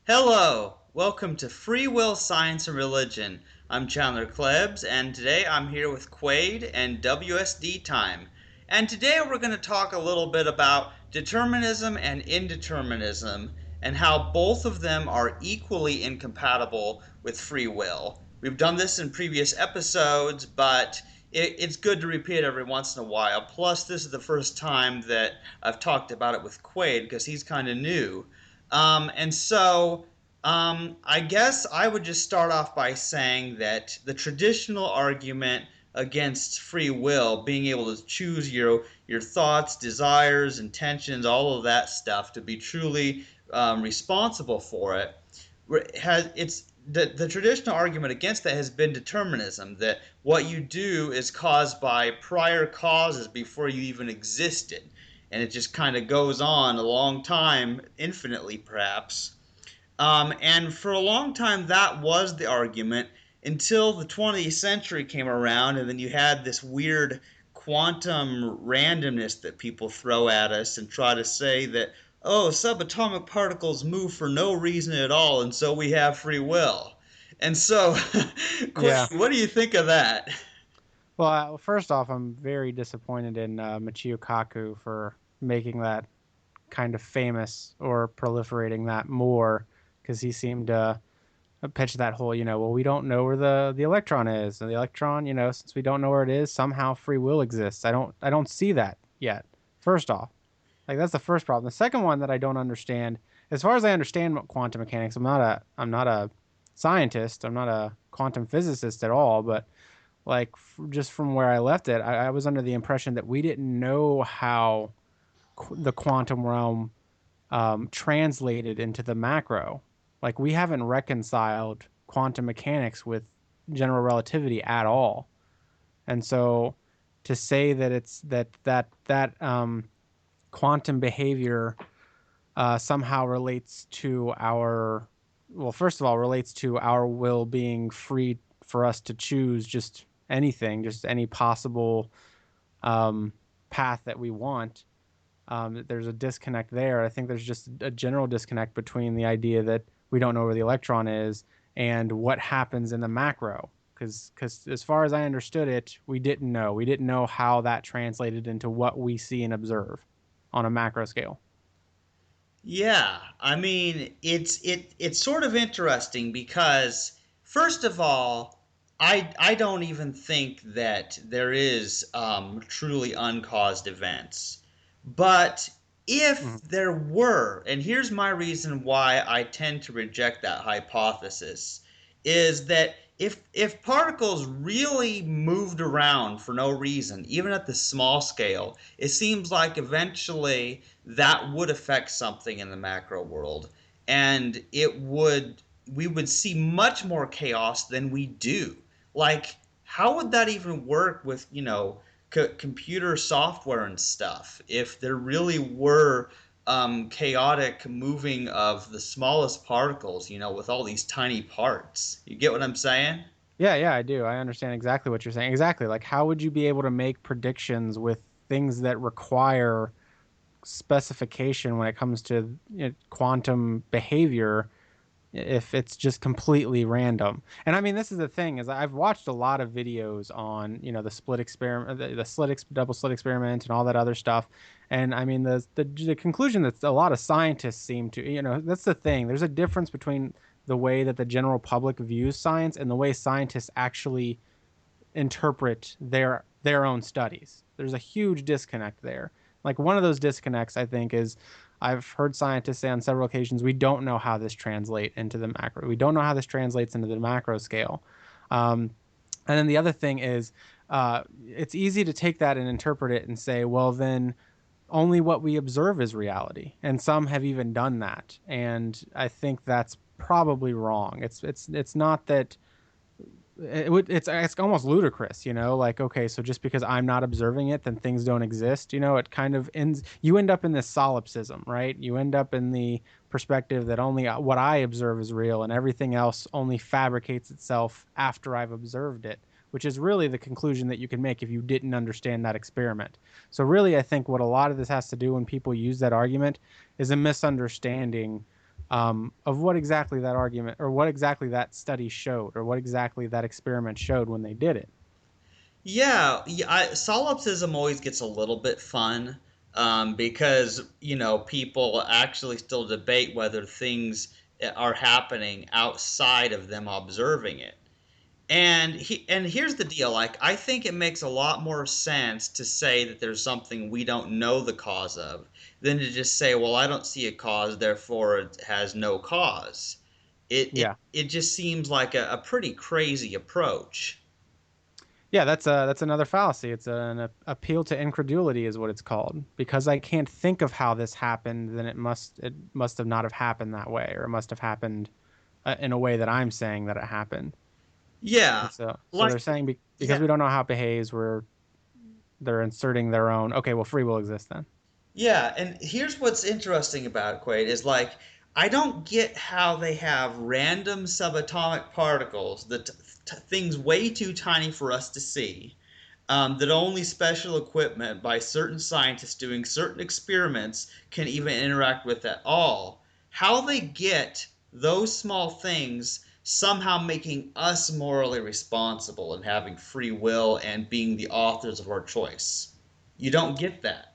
Hello, welcome to Free Will, Science, and Religion. I'm Chandler Klebs, and today I'm here with Quayd and Wsdtime. And today we're going to talk a little bit about determinism and indeterminism and how both of them are equally incompatible with free will. We've done this in previous episodes, but it's good to repeat it every once in a while. Plus, this is the first time that I've talked about it with Quayd because he's kind of new. I guess I would just start off by saying that the traditional argument against free will, being able to choose your thoughts, desires, intentions, all of that stuff, to be truly responsible for it, it's the traditional argument against that has been determinism, that what you do is caused by prior causes before you even existed, and it just kind of goes on a long time, infinitely perhaps. And for a long time, that was the argument until the 20th century came around, and then you had this weird quantum randomness that people throw at us and try to say that, oh, subatomic particles move for no reason at all, and so we have free will. And so, Yeah. what do you think of that? Well, first off, I'm very disappointed in Michio Kaku for making that kind of famous or proliferating that more because he seemed to pitch that whole, well, we don't know where the electron is. And the electron, since we don't know where it is, somehow free will exists. I don't see that yet. First off, like that's the first problem. The second one that I don't understand, as far as I understand quantum mechanics, I'm not a scientist. I'm not a quantum physicist at all, but like just from where I left it, I was under the impression that we didn't know how the quantum realm translated into the macro. Like we haven't reconciled quantum mechanics with general relativity at all, and so to say that it's that quantum behavior somehow relates to our well, first of all, relates to our will being free for us to choose just anything, just any possible um, path that we want. There's a disconnect there. I think there's just a general disconnect between the idea that we don't know where the electron is and what happens in the macro. Because as far as I understood it, we didn't know. We didn't know how that translated into what we see and observe on a macro scale. Yeah, I mean, it's sort of interesting because first of all, I don't even think that there is truly uncaused events. But if Mhm. there were, and here's my reason why I tend to reject that hypothesis, is that if particles really moved around for no reason, even at the small scale, it seems like eventually that would affect something in the macro world, and we would see much more chaos than we do. Like, how would that even work with, computer software and stuff if there really were chaotic moving of the smallest particles, with all these tiny parts? You get what I'm saying? Yeah, yeah, I do. I understand exactly what you're saying. Exactly. Like, how would you be able to make predictions with things that require specification when it comes to quantum behavior if it's just completely random? And I mean, this is the thing is I've watched a lot of videos on, the split experiment, the double slit experiment and all that other stuff. And I mean, the conclusion that a lot of scientists seem to, that's the thing. There's a difference between the way that the general public views science and the way scientists actually interpret their own studies. There's a huge disconnect there. Like one of those disconnects, I think, is I've heard scientists say on several occasions we don't know how this translates into the macro. We don't know how this translates into the macro scale. And then the other thing is, it's easy to take that and interpret it and say, well, then only what we observe is reality. And some have even done that. And I think that's probably wrong. It's not that it's almost ludicrous, like okay, so just because I'm not observing it then things don't exist. It kind of ends, you end up in this solipsism, right? You end up in the perspective that only what I observe is real and everything else only fabricates itself after I've observed it, which is really the conclusion that you can make if you didn't understand that experiment. So really I think what a lot of this has to do when people use that argument is a misunderstanding of what exactly that argument or what exactly that study showed or what exactly that experiment showed when they did it. Yeah, solipsism always gets a little bit fun because people actually still debate whether things are happening outside of them observing it. And here's the deal, like I think it makes a lot more sense to say that there's something we don't know the cause of than to just say, well, I don't see a cause, therefore it has no cause. Yeah. It just seems like a pretty crazy approach. Yeah, that's another fallacy. It's an appeal to incredulity is what it's called. Because I can't think of how this happened, then it must have not have happened that way, or it must have happened in a way that I'm saying that it happened. Yeah, And so like they're saying because yeah, we don't know how it behaves, they're inserting their own. Okay, well, free will exists then. yeah, and here's what's interesting about Quaid is like I don't get how they have random subatomic particles, things way too tiny for us to see, that only special equipment by certain scientists doing certain experiments can even interact with at all. How they get those small things somehow making us morally responsible and having free will and being the authors of our choice. You don't get that.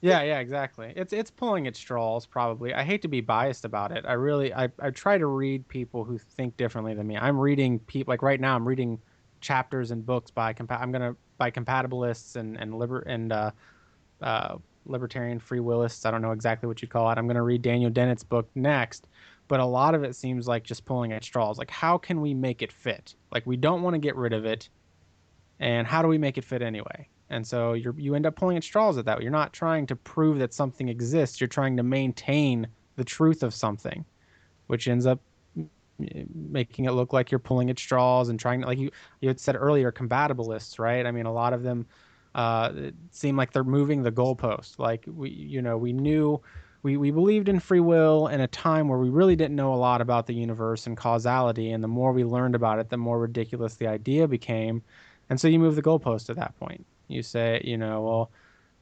Yeah, yeah, exactly. It's pulling at straws probably. I hate to be biased about it. I try to read people who think differently than me. I'm reading people like right now I'm reading chapters and books by compatibilists and uh libertarian free willists. I don't know exactly what you call it. I'm going to read Daniel Dennett's book next, but a lot of it seems like just pulling at straws. Like how can we make it fit? Like we don't want to get rid of it, and how do we make it fit anyway? And so you end up pulling at straws at that. You're not trying to prove that something exists. You're trying to maintain the truth of something, which ends up making it look like you're pulling at straws and trying to, like you had said earlier, compatibilists, right? I mean, a lot of them it seem like they're moving the goalpost. Like we knew we believed in free will in a time where we really didn't know a lot about the universe and causality, and the more we learned about it, the more ridiculous the idea became. And so you move the goalpost at that point. You say, well,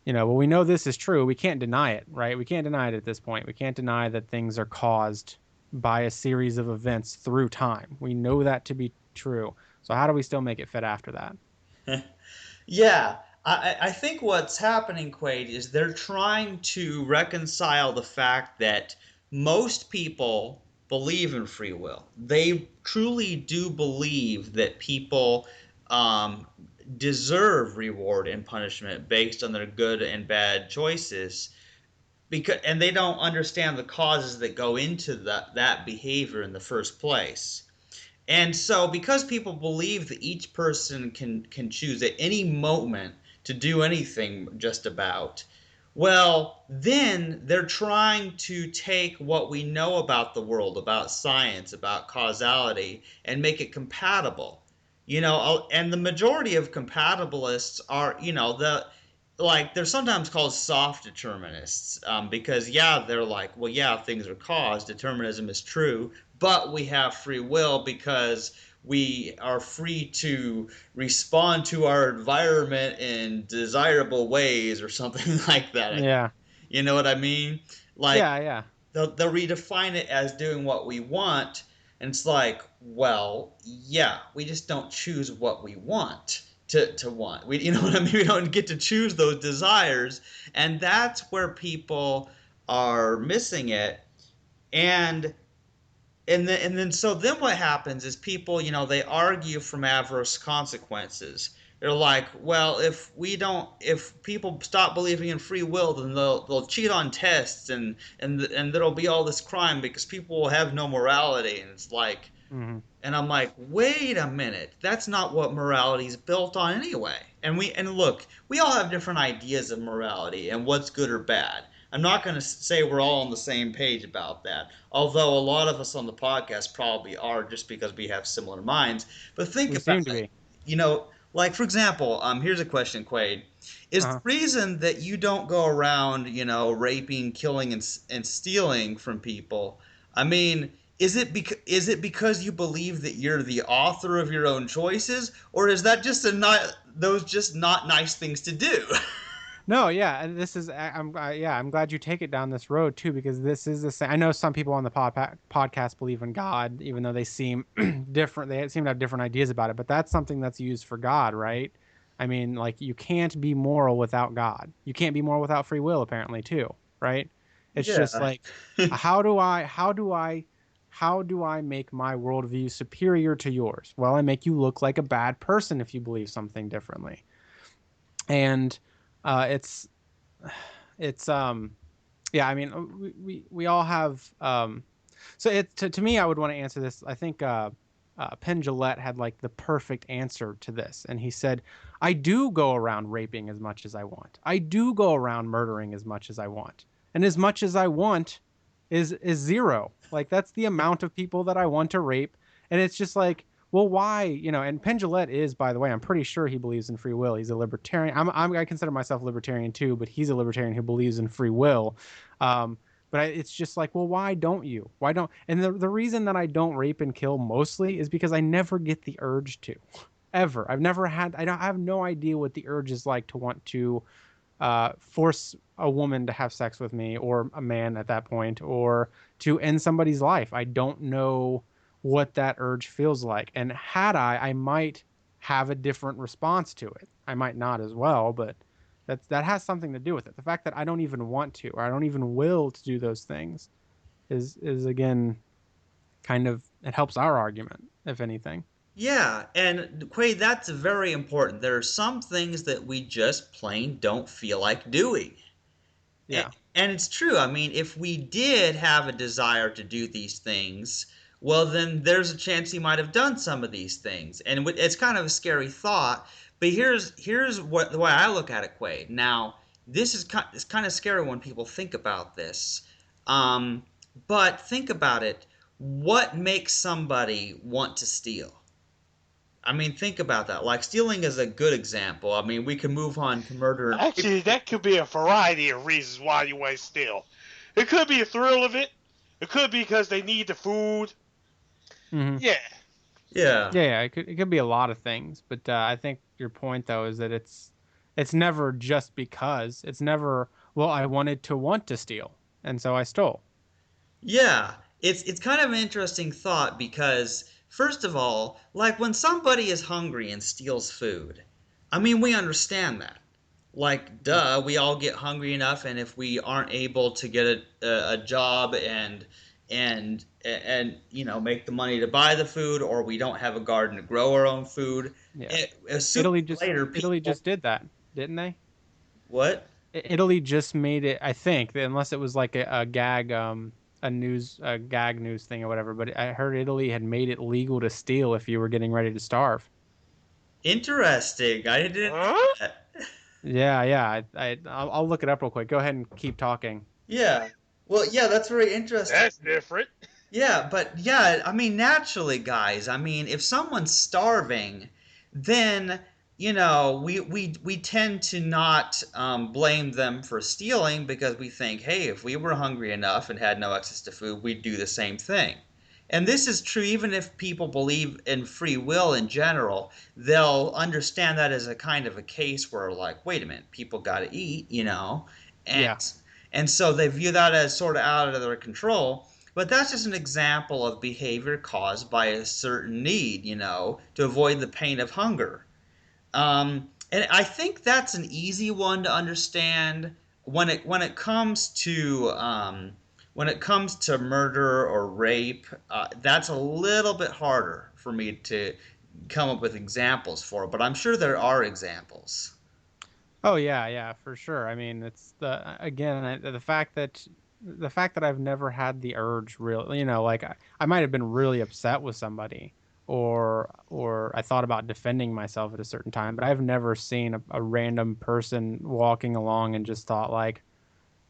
we know this is true. We can't deny it, right? We can't deny it at this point. We can't deny that things are caused by a series of events through time. We know that to be true. So how do we still make it fit after that? Yeah, I think what's happening, Quaid, is they're trying to reconcile the fact that most people believe in free will. They truly do believe that people um, deserve reward and punishment based on their good and bad choices, and they don't understand the causes that go into that behavior in the first place. And so, because people believe that each person can choose at any moment to do anything, just about, well, then they're trying to take what we know about the world, about science, about causality, and make it compatible. And the majority of compatibilists are, they're sometimes called soft determinists, because yeah, they're like, well, yeah, things are caused, determinism is true, but we have free will because we are free to respond to our environment in desirable ways or something like that. Yeah. You know what I mean? Like Yeah, yeah. they'll redefine it as doing what we want, and it's like, well, yeah, we just don't choose what we want to want. You know what I mean? We don't get to choose those desires, and that's where people are missing it. And and then so then what happens is people, they argue from adverse consequences. They're like, well, if people stop believing in free will, then they'll cheat on tests, and there'll be all this crime because people will have no morality. And it's like, Hmm. and I'm like, wait a minute, that's not what morality is built on anyway. And look, we all have different ideas of morality and what's good or bad. I'm not going to say we're all on the same page about that, although a lot of us on the podcast probably are, just because we have similar minds. But think We about seem to it. be. Like for example, here's a question, Quaid. Is the Uh-huh. reason that you don't go around, raping, killing, and stealing from people? I mean, is it because you believe that you're the author of your own choices, or is that just those just not nice things to do? No, yeah, and this is yeah, I'm glad you take it down this road too because this is the same. I know some people on the podcast believe in God, even though they seem different. They seem to have different ideas about it, but that's something that's used for God, right? I mean, like you can't be moral without God. You can't be moral without free will, apparently, too, right? It's just Yeah. like, how do I make my worldview superior to yours? Well, I make you look like a bad person if you believe something differently, and it's yeah, I mean we all have so it to me I would want to answer this. I think Penn Jillette had like the perfect answer to this, and he said, I do go around raping as much as I want, I do go around murdering as much as I want, and as much as I want is zero. Like that's the amount of people that I want to rape. And it's just like, well, why? And Penn Jillette is, by the way, I'm pretty sure he believes in free will. He's a libertarian. I consider myself libertarian too, but he's a libertarian who believes in free will. Um, it's just like, well, why don't you? Why don't? And the reason that I don't rape and kill mostly is because I never get the urge to, ever. I've never had. I have no idea what the urge is like to want to force a woman to have sex with me, or a man at that point, or to end somebody's life. I don't know what that urge feels like. And had I might have a different response to it. I might not as well, but that has something to do with it. The fact that I don't even want to, or I don't even will to do those things is again kind of, it helps our argument, if anything. Yeah, and Quay, that's very important. There are some things that we just plain don't feel like doing. And, Yeah. and it's true. I mean, if we did have a desire to do these things, well, then there's a chance he might have done some of these things. And it's kind of a scary thought. But here's what the way I look at it, Quaid. Now, it's kind of scary when people think about this. Um, but think about it. What makes somebody want to steal? I mean, think about that. Like stealing is a good example. I mean, we can move on to murder and rape. Actually, that could be a variety of reasons why you want to steal. It could be a thrill of it. It could be because they need the food. Hmm. Yeah. Yeah. Yeah, it could be a lot of things, but I think your point though is that it's never just because. It's never, well, I wanted to want to steal, and so I stole. Yeah, it's kind of an interesting thought because first of all, like when somebody is hungry and steals food, I mean, we understand that. Like, duh, we all get hungry enough, and if we aren't able to get a job and make the money to buy the food, or we don't have a garden to grow our own food, Yeah. sooner Italy or just later Italy people just did that, didn't they? what? Italy just made it, I think, unless it was like a gag a gag news thing or whatever, but I heard Italy had made it legal to steal if you were getting ready to starve. Interesting. I didn't know Huh? that. Yeah, yeah. I'll look it up real quick. Go ahead and keep talking. Yeah. Well, yeah, that's very interesting. That's different. Yeah, but yeah, I mean, naturally, guys, I mean, if someone's starving, then, we tend to not blame them for stealing because we think, hey, if we were hungry enough and had no access to food, we'd do the same thing. And this is true even if people believe in free will in general, they'll understand that as a kind of a case where, like, wait a minute, people got to eat. And Yeah. and so they view that as sort of out of their control. But that's just an example of behavior caused by a certain need, to avoid the pain of hunger. And I think that's an easy one to understand when it comes to murder or rape. That's a little bit harder for me to come up with examples for, but I'm sure there are examples. Oh yeah, yeah, for sure. I mean, it's the fact that I've never had the urge really, like I might have been really upset with somebody, or I thought about defending myself at a certain time, but I've never seen a random person walking along and just thought like,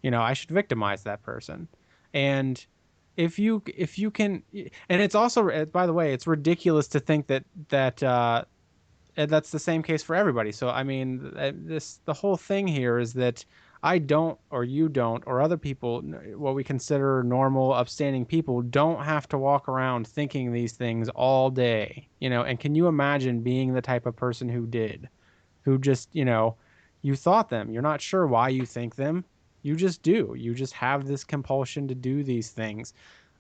I should victimize that person. And if you can, and it's also, by the way, it's ridiculous to think that and that's the same case for everybody. So I mean, the whole thing here is that I don't, or you don't, or other people, what we consider normal, upstanding people, don't have to walk around thinking these things all day. And can you imagine being the type of person who just You thought them. You're not sure why you think them. You just do. You just have this compulsion to do these things.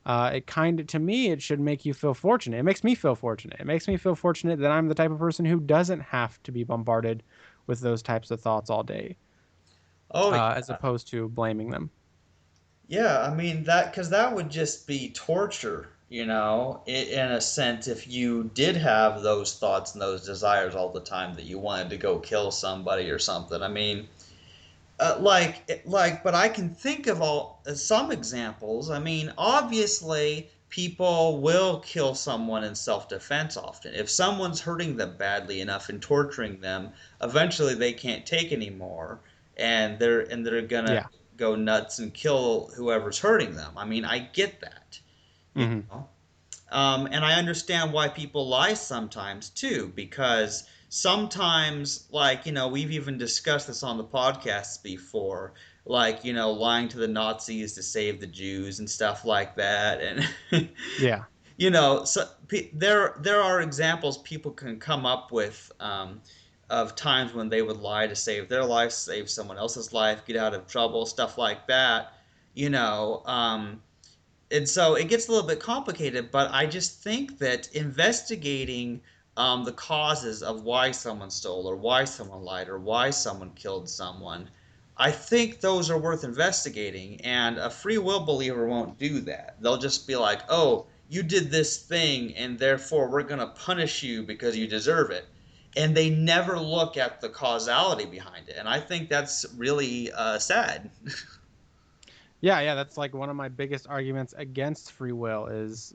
It kind of, to me, it should make you feel fortunate. It makes me feel fortunate. It makes me feel fortunate that I'm the type of person who doesn't have to be bombarded with those types of thoughts all day, Oh, as opposed to blaming them. yeah, I mean that because that would just be torture, in a sense, if you did have those thoughts and those desires all the time that you wanted to go kill somebody or something. I mean, but I can think of some examples. I mean, obviously, people will kill someone in self-defense often. If someone's hurting them badly enough and torturing them, eventually they can't take anymore, and they're gonna Yeah. go nuts and kill whoever's hurting them. I mean, I get that, you Hmm. know. And I understand why people lie sometimes too, because sometimes, like, we've even discussed this on the podcasts before, like, lying to the Nazis to save the Jews and stuff like that. And, Yeah. so there are examples people can come up with of times when they would lie to save their life, save someone else's life, get out of trouble, stuff like that. You know, and so it gets a little bit complicated, but I just think that investigating the causes of why someone stole or why someone lied or why someone killed someone, I think those are worth investigating. And a free will believer won't do that. They'll just be like, oh, you did this thing, and therefore we're going to punish you because you deserve it. And they never look at the causality behind it. And I think that's really sad. Yeah, yeah, that's like one of my biggest arguments against free will is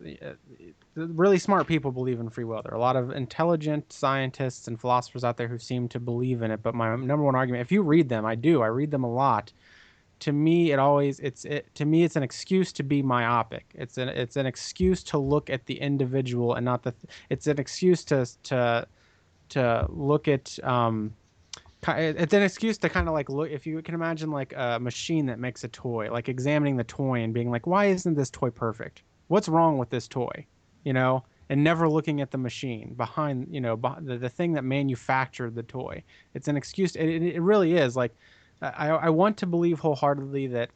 really smart people believe in free will. There are a lot of intelligent scientists and philosophers out there who seem to believe in it, but my number one argument, if you read them, I read them a lot. To me, to me it's an excuse to be myopic. It's an excuse to look at the individual and not it's an excuse to look at it's an excuse to kind of like look, if you can imagine like a machine that makes a toy, like examining the toy and being like, why isn't this toy perfect? What's wrong with this toy? And never looking at the machine behind, the thing that manufactured the toy. It's an excuse. It really is like, I want to believe wholeheartedly that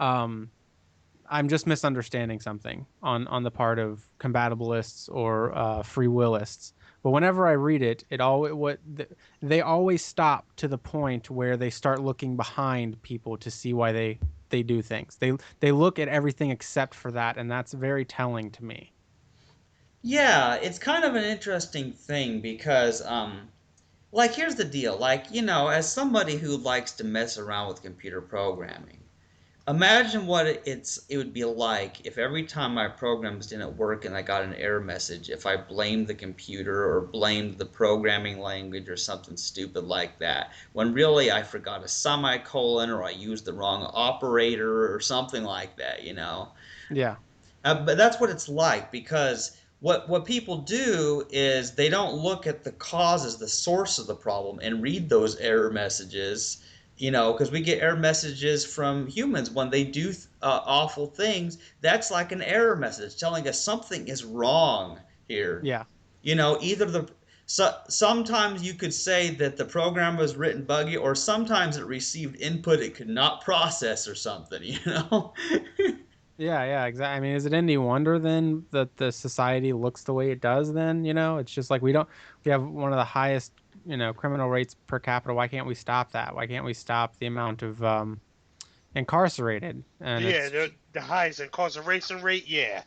um, I'm just misunderstanding something on the part of compatibilists or free willists. But whenever I read it, they always stop to the point where they start looking behind people to see why they do things. They look at everything except for that, and that's very telling to me. Yeah, it's kind of an interesting thing because, like, here's the deal. Like, as somebody who likes to mess around with computer programming, imagine what it would be like if every time my programs didn't work and I got an error message, if I blamed the computer or blamed the programming language or something stupid like that, when really I forgot a semicolon or I used the wrong operator or something like that. Yeah, But that's what it's like because what people do is they don't look at the causes, the source of the problem, and read those error messages. Because we get error messages from humans when they do awful things. That's like an error message telling us something is wrong here. yeah. Either sometimes you could say that the program was written buggy, or sometimes it received input it could not process or something. Yeah, yeah, exactly. I mean, is it any wonder then that the society looks the way it does then, It's just like we have one of the highest, criminal rates per capita. Why can't we stop that? Why can't we stop the amount of incarcerated? And Yeah, it's the highest incarceration rate. Yeah,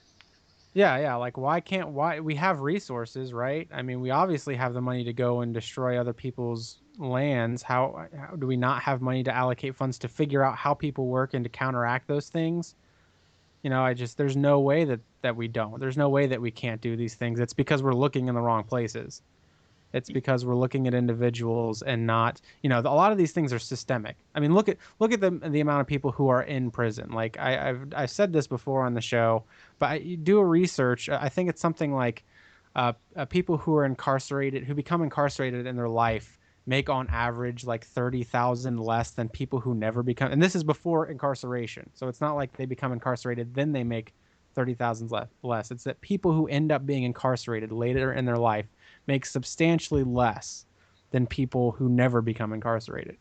yeah, yeah, like why we have resources, right? I mean, we obviously have the money to go and destroy other people's lands. How do we not have money to allocate funds to figure out how people work and to counteract those things? There's no way that we don't. There's no way that we can't do these things. It's because we're looking in the wrong places. It's because we're looking at individuals and not, a lot of these things are systemic. I mean, look at the amount of people who are in prison. Like I've said this before on the show, but you do a research. I think it's something like people who are incarcerated, who become incarcerated in their life, make on average like 30,000 less than people who never become. And this is before incarceration, so it's not like they become incarcerated then they make 30,000 less. It's that people who end up being incarcerated later in their life make substantially less than people who never become incarcerated.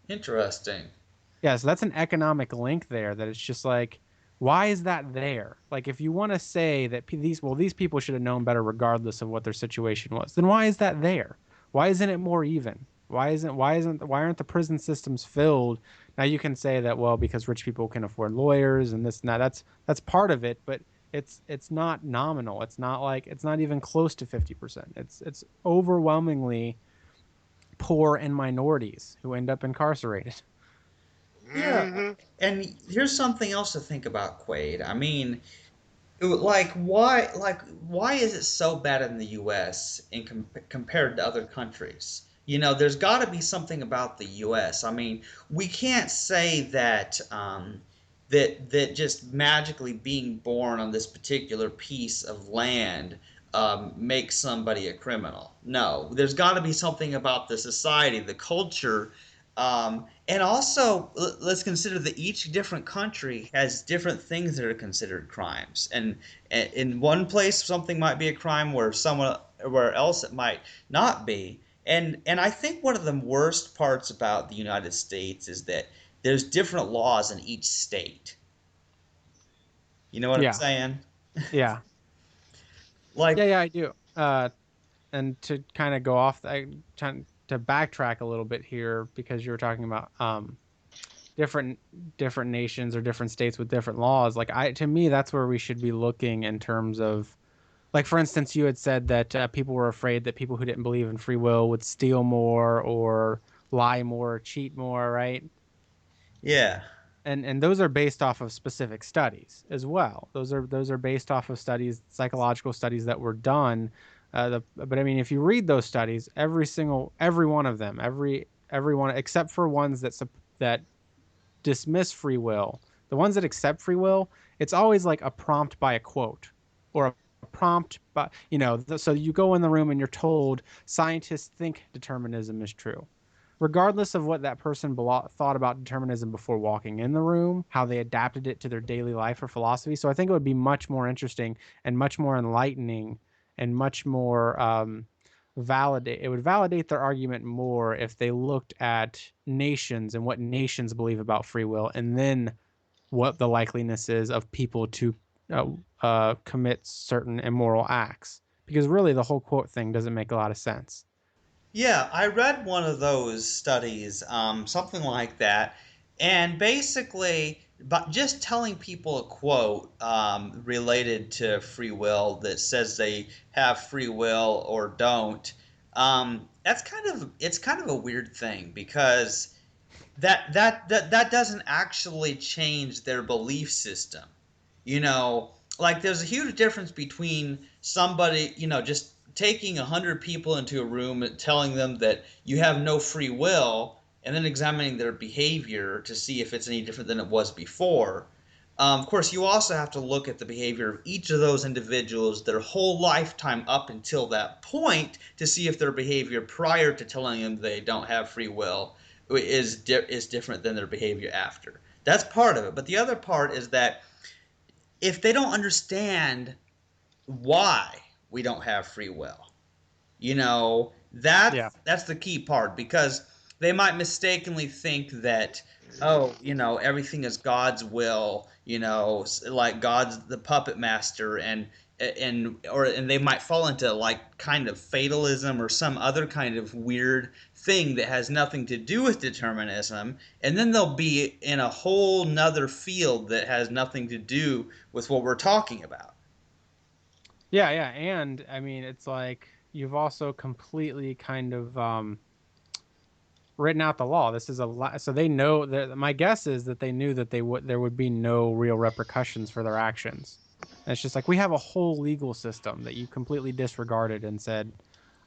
Interesting. Yeah, so that's an economic link there that it's just like, why is that there? Like, if you want to say that these people should have known better regardless of what their situation was, then why is that there? Why isn't it more even? Why aren't the prison systems filled? Now you can say that, well, because rich people can afford lawyers and this and that. That's part of it, but it's not nominal. It's not even close to 50%. It's overwhelmingly poor and minorities who end up incarcerated. Yeah, Hmm. and here's something else to think about, Quaid. I mean, why is it so bad in the U.S. Compared to other countries? There's got to be something about the U.S. I mean, we can't say that that just magically being born on this particular piece of land makes somebody a criminal. No, there's got to be something about the society, the culture, and also, let's consider that each different country has different things that are considered crimes. And in one place, something might be a crime where else it might not be. And I think one of the worst parts about the United States is that there's different laws in each state. You know what I'm Yeah, saying? yeah. Like, Yeah, I do. And to kind of go off, trying to backtrack a little bit here because you were talking about different different nations or different states with different laws. Like to me, that's where we should be looking in terms of, like, for instance, you had said that people were afraid that people who didn't believe in free will would steal more or lie more, or cheat more, right? yeah. And those are based off of specific studies as well. Those are based off of studies, psychological studies that were done. But I mean, if you read those studies, every one of them, everyone except for ones that dismiss free will, the ones that accept free will, it's always like a prompt by a quote or a prompt by so you go in the room and you're told scientists think determinism is true, regardless of what that person thought about determinism before walking in the room, how they adapted it to their daily life or philosophy. So I think it would be much more interesting and much more enlightening and much more validate. It would validate their argument more if they looked at nations and what nations believe about free will, and then what the likeliness is of people to commit certain immoral acts. Because really, the whole quote thing doesn't make a lot of sense. Yeah, I read one of those studies, something like that, and basically, but just telling people a quote related to free will that says they have free will or don't, it's kind of a weird thing because that doesn't actually change their belief system. You know, like there's a huge difference between somebody, just taking 100 people into a room and telling them that you have no free will and then examining their behavior to see if it's any different than it was before. Of course, you also have to look at the behavior of each of those individuals their whole lifetime up until that point to see if their behavior prior to telling them they don't have free will is different than their behavior after. That's part of it. But the other part is that if they don't understand why we don't have free will, Yeah. that's the key part because they might mistakenly think that, oh, everything is God's will, like God's the puppet master, and they might fall into like kind of fatalism or some other kind of weird thing that has nothing to do with determinism, and then they'll be in a whole nother field that has nothing to do with what we're talking about. Yeah, yeah, and I mean, it's like you've also completely kind of written out the law. This is a lot, so they know that. My guess is that they knew that there would be no real repercussions for their actions. And it's just like we have a whole legal system that you completely disregarded and said,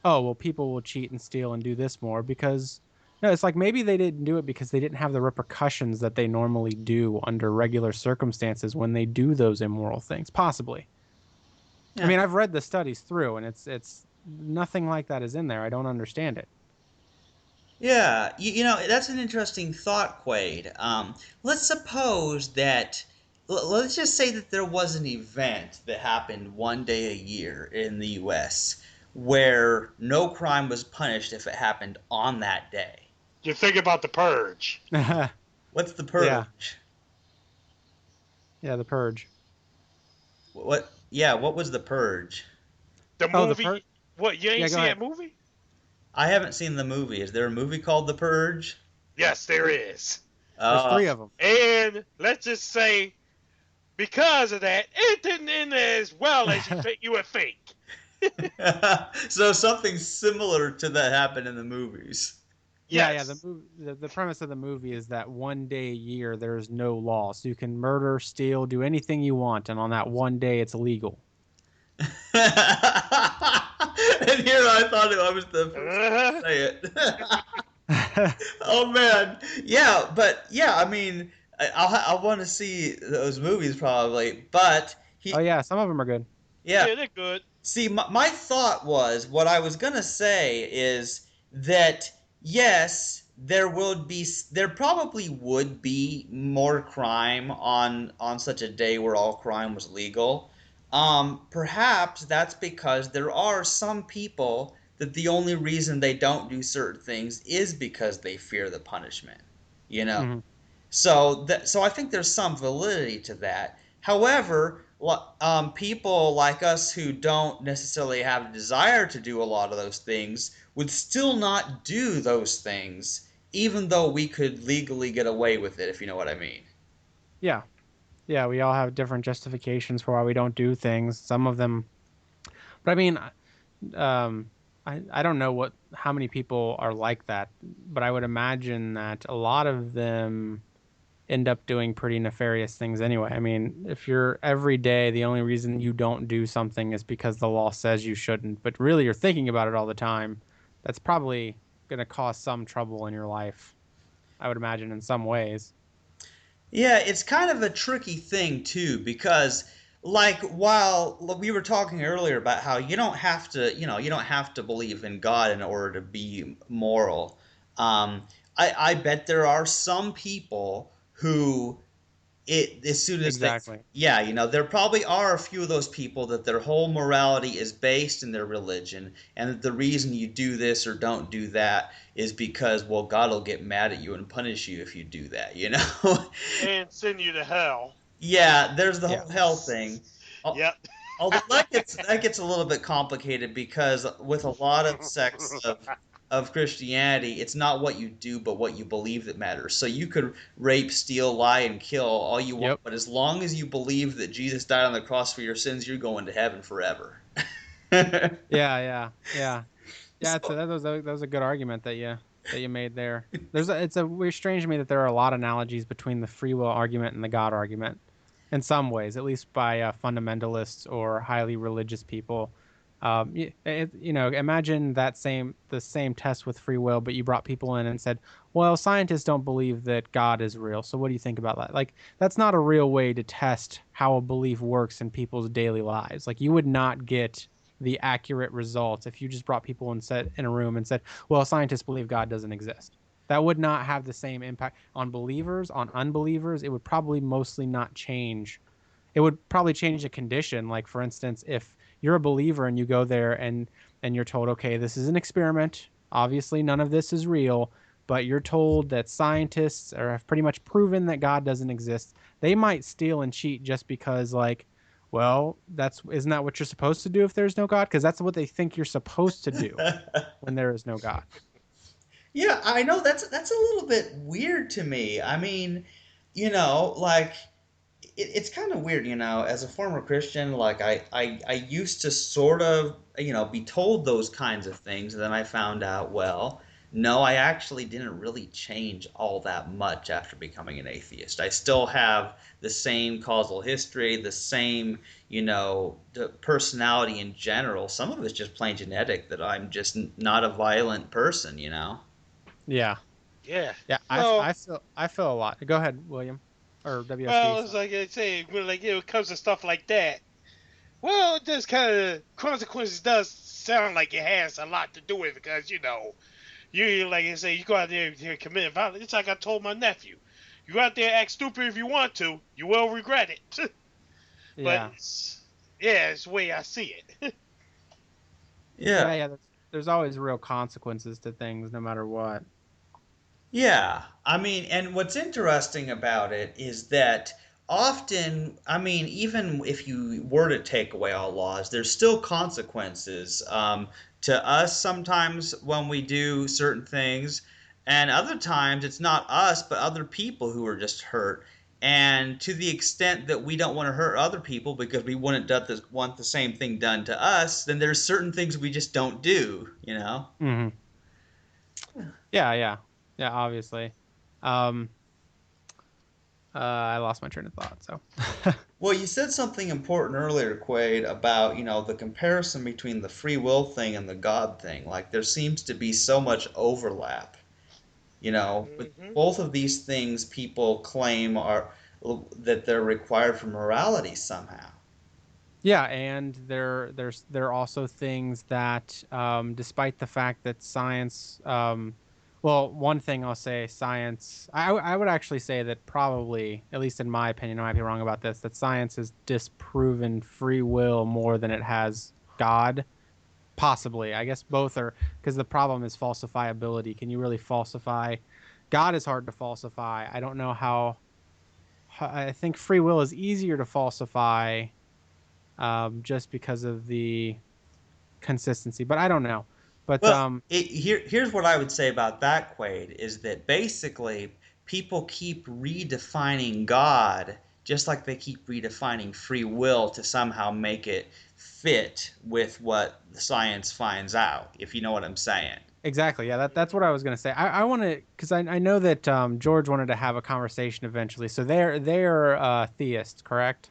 "Oh, well, people will cheat and steal and do this more because." No, it's like maybe they didn't do it because they didn't have the repercussions that they normally do under regular circumstances when they do those immoral things. Possibly. I Yeah. mean, I've read the studies through, and it's nothing like that is in there. I don't understand it. Yeah, that's an interesting thought, Quaid. Let's suppose that, let's just say that there was an event that happened one day a year in the U.S. where no crime was punished if it happened on that day. You think about the Purge. What's the Yeah. purge? Yeah, The Purge. What? Yeah, what was the purge? The Oh, The Purge. movie. What? You Yeah, ain't go seen ahead. that movie? I haven't seen the movie. Is there a movie called The Purge? Yes, there is. There's Uh, 3 of them. And let's just say, because of that, it didn't end as well as you would think. so something similar to that happened in the movies. Yeah. Yes. The premise of the movie is that one day a year there is no law, so you can murder, steal, do anything you want, and on that one day it's legal. And here I thought I was the first one to Uh-huh. say it. Oh man, yeah, but yeah, I mean, I want to see those movies probably, but Oh yeah, some of them are good. yeah. Yeah, they're good. See, my thought was what I was gonna say is that yes, there probably would be more crime on such a day where all crime was legal. Perhaps that's because there are some people that the only reason they don't do certain things is because they fear the punishment, you know. Hmm. So I think there's some validity to that. However, people like us who don't necessarily have a desire to do a lot of those things would still not do those things, even though we could legally get away with it, if you know what I mean. Yeah, yeah, we all have different justifications for why we don't do things. Some of them, but I mean, um, I don't know how many people are like that, but I would imagine that a lot of them end up doing pretty nefarious things anyway. I mean, if you're every day, the only reason you don't do something is because the law says you shouldn't, but really you're thinking about it all the time, that's probably going to cause some trouble in your life, I would imagine, in some ways. Yeah, it's kind of a tricky thing too, because like while we were talking earlier about how you don't have to, you don't have to believe in God in order to be moral. I bet there are some people who as soon as they Exactly. yeah, there probably are a few of those people that their whole morality is based in their religion, and that the reason you do this or don't do that is because, well, God will get mad at you and punish you if you do that. And send you to hell. Yeah, there's the Yeah. whole hell thing. Yep. Although that gets a little bit complicated because with a lot of sects of Christianity, it's not what you do but what you believe that matters. So you could rape, steal, lie, and kill all you want, Yep. but as long as you believe that Jesus died on the cross for your sins, you're going to heaven forever. Yeah. Yeah, So, that was a good argument that you made there. It's a weird strange to me that there are a lot of analogies between the free will argument and the God argument, in some ways, at least by fundamentalists or highly religious people. Imagine the same test with free will, but you brought people in and said, "Well, scientists don't believe that God is real, so what do you think about that?" Like, that's not a real way to test how a belief works in people's daily lives. Like, you would not get the accurate results if you just brought people and said in a room and said, "Well, scientists believe God doesn't exist." That would not have the same impact on believers, on unbelievers. It would probably mostly not change. It would probably change a condition. Like, for instance, if you're a believer and you go there and you're told, "Okay, this is an experiment. Obviously, none of this is real." But you're told that scientists have pretty much proven that God doesn't exist. They might steal and cheat just because, like, well, that's isn't that what you're supposed to do if there's no God? Because that's what they think you're supposed to do when there is no God. yeah, I know that's a little bit weird to me. I mean, like it's kind of weird, as a former Christian, like I used to sort of, be told those kinds of things, and then I found out, well, no, I actually didn't really change all that much after becoming an atheist. I still have the same causal history, the same, the personality in general. Some of it's just plain genetic that I'm just not a violent person. Yeah, Yeah. yeah. Well, I feel a lot. Go ahead, William, or WSD. well, it's like I say, when it comes to stuff like that, well, it does kind of consequences does sound like it has a lot to do with it because you like I say, you go out there and commit violence. It's like I told my nephew, you go out there act stupid if you want to, you will regret it. But Yeah, yeah, it's the way I see it. Yeah. Yeah. There's always real consequences to things, no matter what. Yeah, I mean, and what's interesting about it is that often, I mean, even if you were to take away all laws, there's still consequences to us sometimes when we do certain things, and other times it's not us, but other people who are just hurt. And to the extent that we don't want to hurt other people because we want the same thing done to us, then there's certain things we just don't do, you know? Hmm. Yeah. Obviously. Um, I lost my train of thought. So. Well, you said something important earlier, Quaid, about, the comparison between the free will thing and the God thing. Like, there seems to be so much overlap, with Hmm. both of these things people claim are that they're required for morality somehow. Yeah, and there are also things that, despite the fact that science, well, one thing I'll say, science, I would actually say that probably, at least in my opinion, I might be wrong about this, that science has disproven free will more than it has God. Possibly, I guess both are, because the problem is falsifiability. Can you really falsify? God is hard to falsify. I don't know I think free will is easier to falsify, just because of the consistency. But I don't know. But Well, here's what I would say about that, Quaid, is that basically people keep redefining God just like they keep redefining free will to somehow make it fit with what the science finds out, if you know what I'm saying. exactly, yeah, that's what I was gonna say. I want to, because I know that George wanted to have a conversation eventually. So they're theists, correct?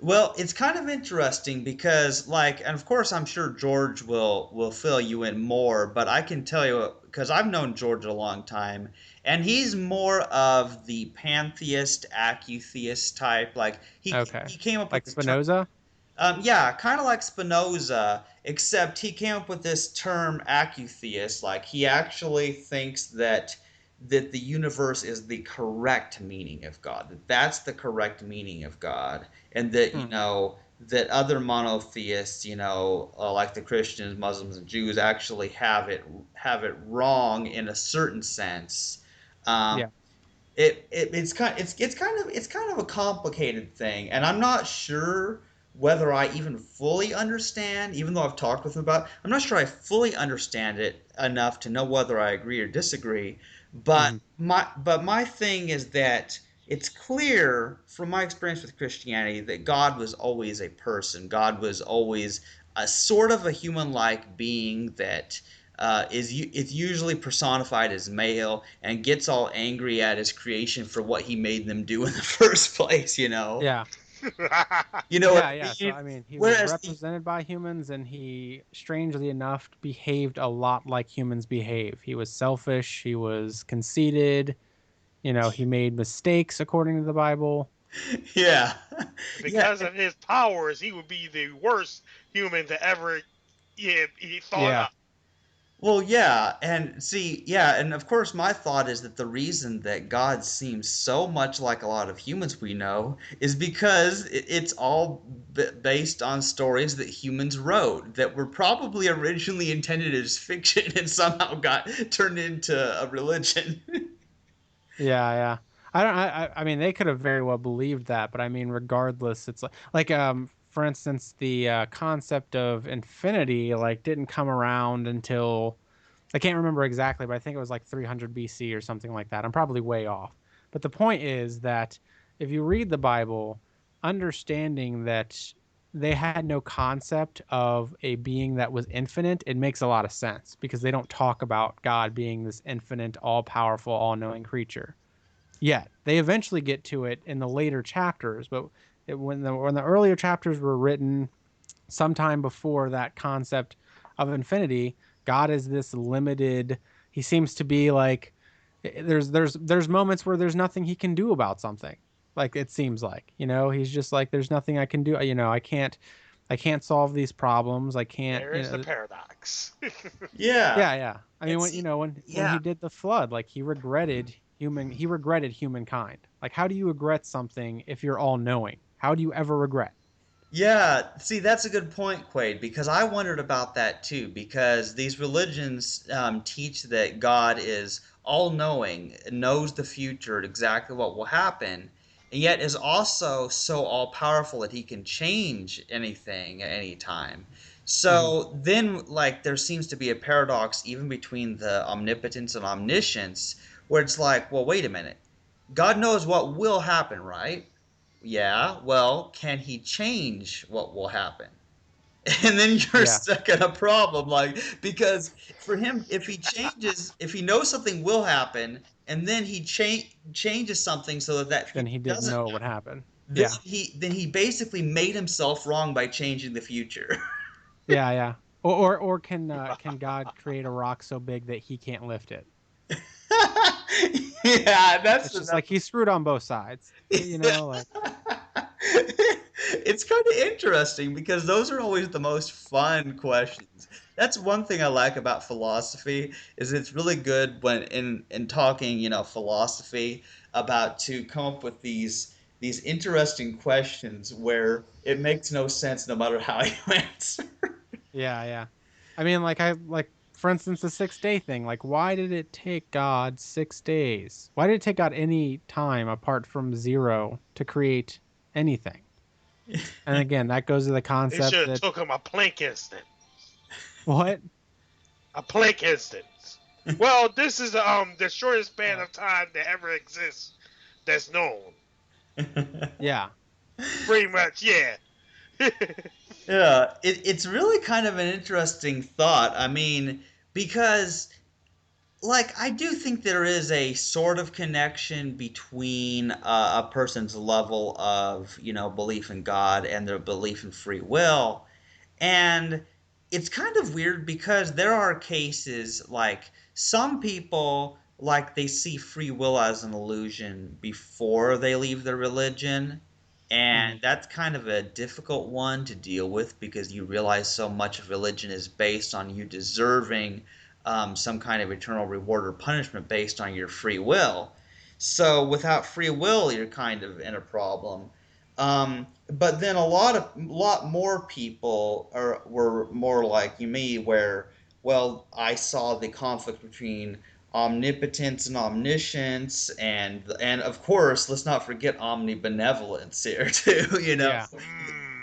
Well, it's kind of interesting because, like, and of course, I'm sure George will fill you in more, but I can tell you because I've known George a long time, and he's more of the pantheist, acutheist type. Like, Okay, he came up with like the term, Spinoza. yeah, kind of like Spinoza, except he came up with this term acutheist. Like, he actually thinks that the universe is the correct meaning of God, that that's the correct meaning of God, and that, Hmm. that other monotheists, like the Christians, Muslims, and Jews, actually have it wrong in a certain sense. Um, Yeah. it's kind of a complicated thing, and I'm not sure whether I even fully understand, even though I've talked with him about it, I'm not sure I fully understand it enough to know whether I agree or disagree. But Hmm. my thing is that it's clear from my experience with Christianity that God was always a person. God was always a sort of a human-like being that it's usually personified as male and gets all angry at his creation for what he made them do in the first place. Yeah. You know what Yeah. I Yeah. So mean? I mean, he was Whereas the represented by humans, and he, strangely enough, behaved a lot like humans behave. He was selfish. He was conceited. He made mistakes according to the Bible. yeah, yeah. Because of his powers, he would be the worst human to ever, yeah, he thought Yeah. up. Well, yeah, and see, yeah, and of course, my thought is that the reason that God seems so much like a lot of humans we know is because it's all based on stories that humans wrote that were probably originally intended as fiction and somehow got turned into a religion. Yeah. I don't. I mean, they could have very well believed that, but I mean, regardless, it's for instance, the concept of infinity didn't come around until, I can't remember exactly, but I think it was like 300 BC or something like that. I'm probably way off. But the point is that if you read the Bible, understanding that they had no concept of a being that was infinite, it makes a lot of sense because they don't talk about God being this infinite, all powerful, all knowing creature. Yet they eventually get to it in the later chapters, but when the earlier chapters were written, sometime before that concept of infinity, God is this limited. He seems to be like, there's moments where there's nothing he can do about something. Like, it seems like, he's just like, there's nothing I can do. I can't solve these problems. I can't, There is the paradox. Yeah, yeah. I mean, and when see, when yeah, he did the flood, like, he regretted humankind. Like, how do you regret something if you're all knowing? How do you ever regret? Yeah, see, that's a good point, Quaid, because I wondered about that too. Because these religions teach that God is all-knowing, knows the future, exactly what will happen, and yet is also so all-powerful that he can change anything at any time. Hmm. So then, like, there seems to be a paradox even between the omnipotence and omniscience, where it's like, well, wait a minute. God knows what will happen, right? Yeah, well, can he change what will happen? And then you're Yeah. stuck in a problem, like, because for him, if he knows something will happen, and then he changes something so that that Then future he didn't doesn't know what would happen, happen. then Yeah. he basically made himself wrong by changing the future. Yeah. Yeah. Or can God create a rock so big that he can't lift it? Yeah, that's It's just another. like he's screwed on both sides. You know, like It's kind of interesting because those are always the most fun questions. That's one thing I like about philosophy is it's really good when in talking, philosophy about to come up with these interesting questions where it makes no sense no matter how you answer. yeah, yeah. I mean, like for instance the 6 day thing. Like, why did it take God 6 days? Why did it take God any time apart from zero to create anything? And again, that goes to the It should concept have that took him a Planck instant. what? A Planck instance. Well, this is the shortest span of time that ever exists that's known. Yeah, Pretty much, yeah. Yeah, it's really kind of an interesting thought. I mean, because like I do think there is a sort of connection between a person's level of, belief in God and their belief in free will. And it's kind of weird because there are cases like some people like they see free will as an illusion before they leave their religion. hmm, And that's kind of a difficult one to deal with because you realize so much of religion is based on you deserving some kind of eternal reward or punishment based on your free will. So without free will, you're kind of in a problem. But then a lot more people were more like you me, where well, I saw the conflict between omnipotence and omniscience, and of course, let's not forget omnibenevolence here too. yeah,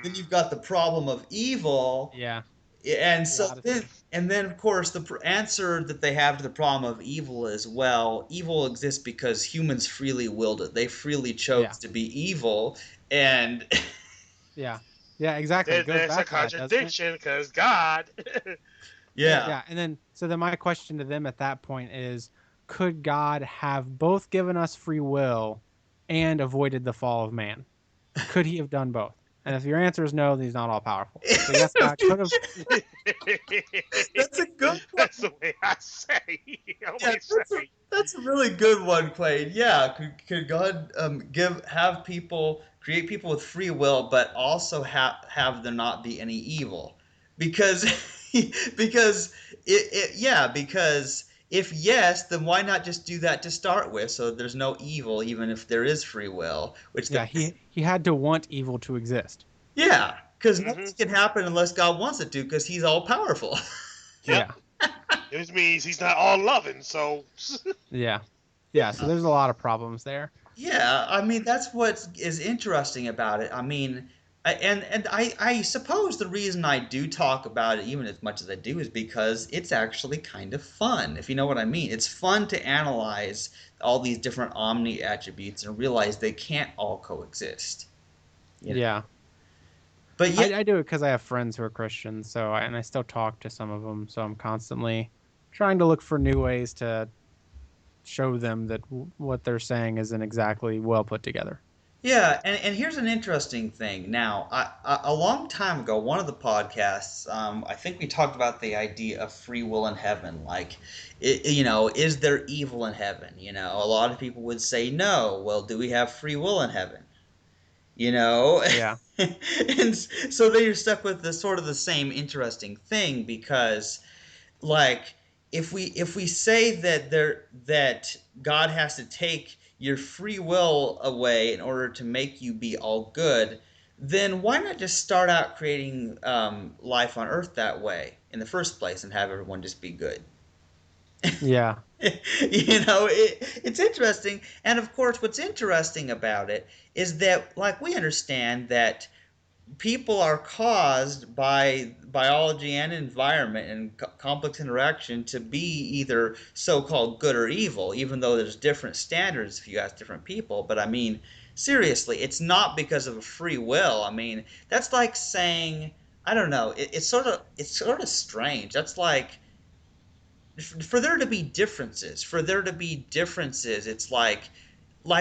Then you've got the problem of evil, yeah, and the so then Odyssey. of course the answer that they have to the problem of evil is, well, evil exists because humans freely willed it, they freely Yeah, chose to be evil. And yeah, yeah. Exactly. It goes There's a back to that, doesn't it? contradiction because God. yeah. Yeah, and then so then my question to them at that point is, could God have both given us free will and avoided the fall of man? Could he have done both? And if your answer is no, then he's not all powerful. So yes, God could have. That's a good one. That's the way I say. I Yeah, always that's say. a really good one, Quaid. Yeah, could God have people create people with free will, but also have there not be any evil? Because because because if yes, then why not just do that to start with, so there's no evil, even if there is free will, which Yeah, he had to want evil to exist. yeah, because Mm-hmm. nothing can happen unless God wants it to, because He's all powerful. Yep. Yeah, Which means he's not all loving. So. yeah, yeah. So there's a lot of problems there. Yeah, I mean that's what is interesting about it. I mean, I suppose the reason I do talk about it even as much as I do is because it's actually kind of fun, if you know what I mean. It's fun to analyze all these different omni attributes and realize they can't all coexist. You know. Yeah, But yeah, I do it because I have friends who are Christians, and I still talk to some of them. So I'm constantly trying to look for new ways to show them that what they're saying isn't exactly well put together. yeah, and here's an interesting thing. Now, a long time ago, one of the podcasts, I think we talked about the idea of free will in heaven. Like, is there evil in heaven? A lot of people would say no. Well, do we have free will in heaven? You know, Yeah, and so then you're stuck with the sort of the same interesting thing because like if we say that God has to take your free will away in order to make you be all good, then why not just start out creating life on Earth that way in the first place and have everyone just be good? Yeah. It's interesting. And of course, what's interesting about it is that, like, we understand that people are caused by biology and environment and complex interaction to be either so-called good or evil, even though there's different standards if you ask different people. But I mean, seriously, it's not because of a free will. I mean, that's like saying, I don't know, it's sort of strange. That's like, for there to be differences, it's like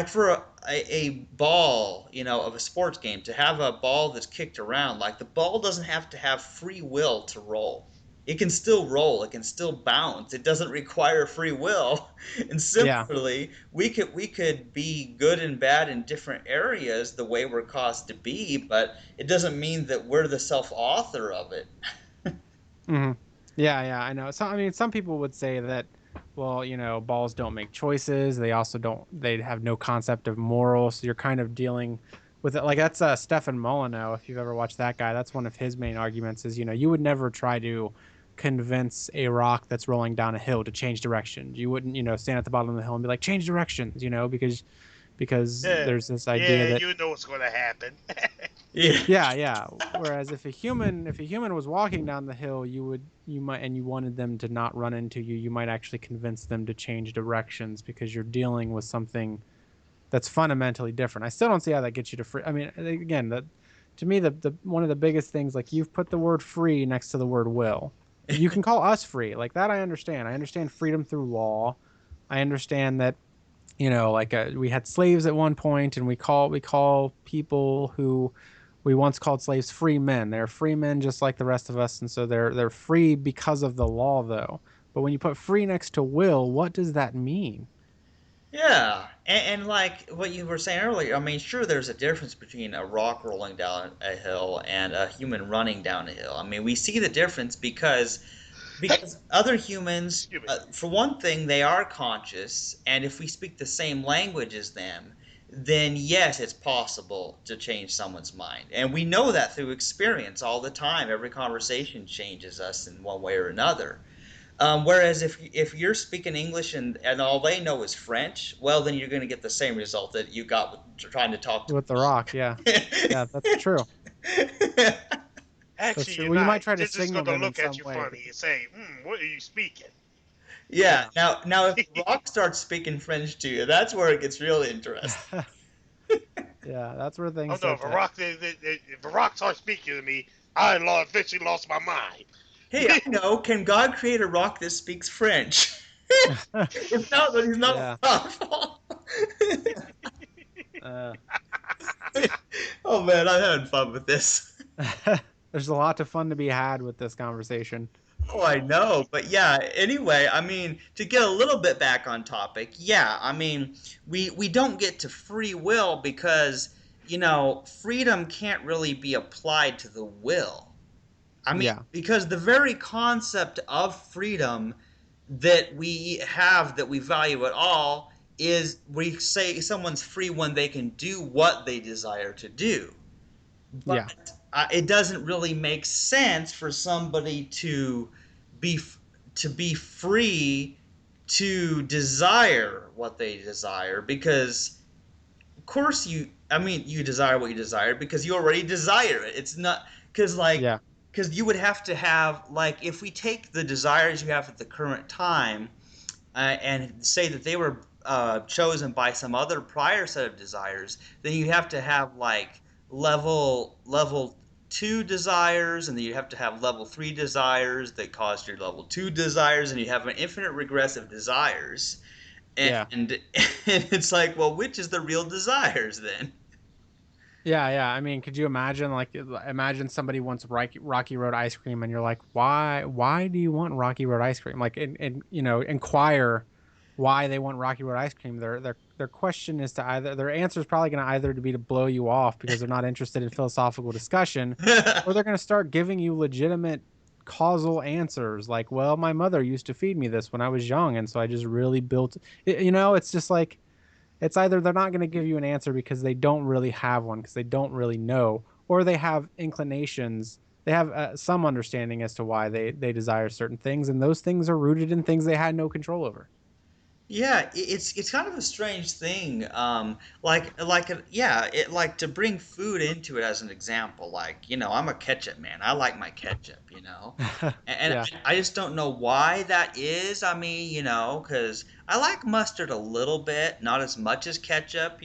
for a ball, of a sports game, to have a ball that's kicked around, like, the ball doesn't have to have free will to roll. It can still roll, it can still bounce. It doesn't require free will. And Yeah. similarly, we could be good and bad in different areas the way we're caused to be, but it doesn't mean that we're the self-author of it. Hmm. Yeah, yeah, I know. So, I mean, some people would say that, well, balls don't make choices. They also don't. They have no concept of moral. So you're kind of dealing with it. Like that's Stefan Molyneux. If you've ever watched that guy, that's one of his main arguments. Is you would never try to convince a rock that's rolling down a hill to change directions. You wouldn't, stand at the bottom of the hill and be like, change directions. Because Yeah, there's this idea yeah, that you know what's gonna happen. Yeah. yeah, yeah. Whereas if a human was walking down the hill, you might and you wanted them to not run into you, you might actually convince them to change directions because you're dealing with something that's fundamentally different. I still don't see how that gets you to free. I mean, again, that to me the one of the biggest things, like, you've put the word free next to the word will. You can call us free, like that. I understand. I understand freedom through law. I understand that, like, we had slaves at one point, and we call people who we once called slaves free men. They're free men just like the rest of us, and so they're free because of the law, though. But when you put free next to will, what does that mean? Yeah, and like what you were saying earlier, I mean, sure, there's a difference between a rock rolling down a hill and a human running down a hill. I mean, we see the difference because other humans, Excuse me. for one thing, they are conscious, and if we speak the same language as them, then yes, it's possible to change someone's mind, and we know that through experience all the time. Every conversation changes us in one way or another. Whereas if you're speaking English and all they know is French, well, then you're going to get the same result that you got with trying to talk to With the rock, yeah, yeah, that's true. a That's Actually, true. you're Well, you might not. try to They're just signal gonna them in look at some you way. funny and say, what are you speaking?" Yeah. Yeah. Now if Rock starts speaking French to you, that's where it gets really interesting. Yeah, that's where Oh things no, start if to. If Barack starts speaking to me, I officially lost my mind. Hey, I know. Can God create a rock that speaks French? If not, then he's not Yeah. powerful. Uh, Oh man, I'm having fun with this. there's a lot of fun to be had with this conversation. Oh, I know, but yeah, anyway, I mean, to get a little bit back on topic, yeah, I mean, we don't get to free will because, freedom can't really be applied to the will. I mean, Yeah. because the very concept of freedom that we have, that we value at all, is we say someone's free when they can do what they desire to do. Yeah. But it doesn't really make sense for somebody be to be free to desire what they desire, because of course you desire what you desire because you already desire it. It's not because, like, Yeah. because you would have to have, like, if we take the desires you have at the current time, and say that they were chosen by some other prior set of desires, then you have to have, like, level two desires, and then you have to have level three desires that caused your level two desires, and you have an infinite regress of desires, and Yeah. and it's like, well, which is the real desires then? Yeah, yeah. I mean, could you imagine, like, imagine somebody wants Rocky Road ice cream, and you're like, why do you want Rocky Road ice cream? Like, and inquire why they want Rocky Road ice cream. Their question is to either their answer is probably going to either to be to blow you off because they're not interested in philosophical discussion, or they're going to start giving you legitimate causal answers, like, well, my mother used to feed me this when I was young, and so I just really built. It's just like, it's either they're not going to give you an answer because they don't really have one, because they don't really know, or they have inclinations. They have some understanding as to why they desire certain things, and those things are rooted in things they had no control over. Yeah, it's kind of a strange thing. Like to bring food into it as an example. Like, I'm a ketchup man. I like my ketchup. And Yeah. I just don't know why that is. I mean, because I like mustard a little bit, not as much as ketchup.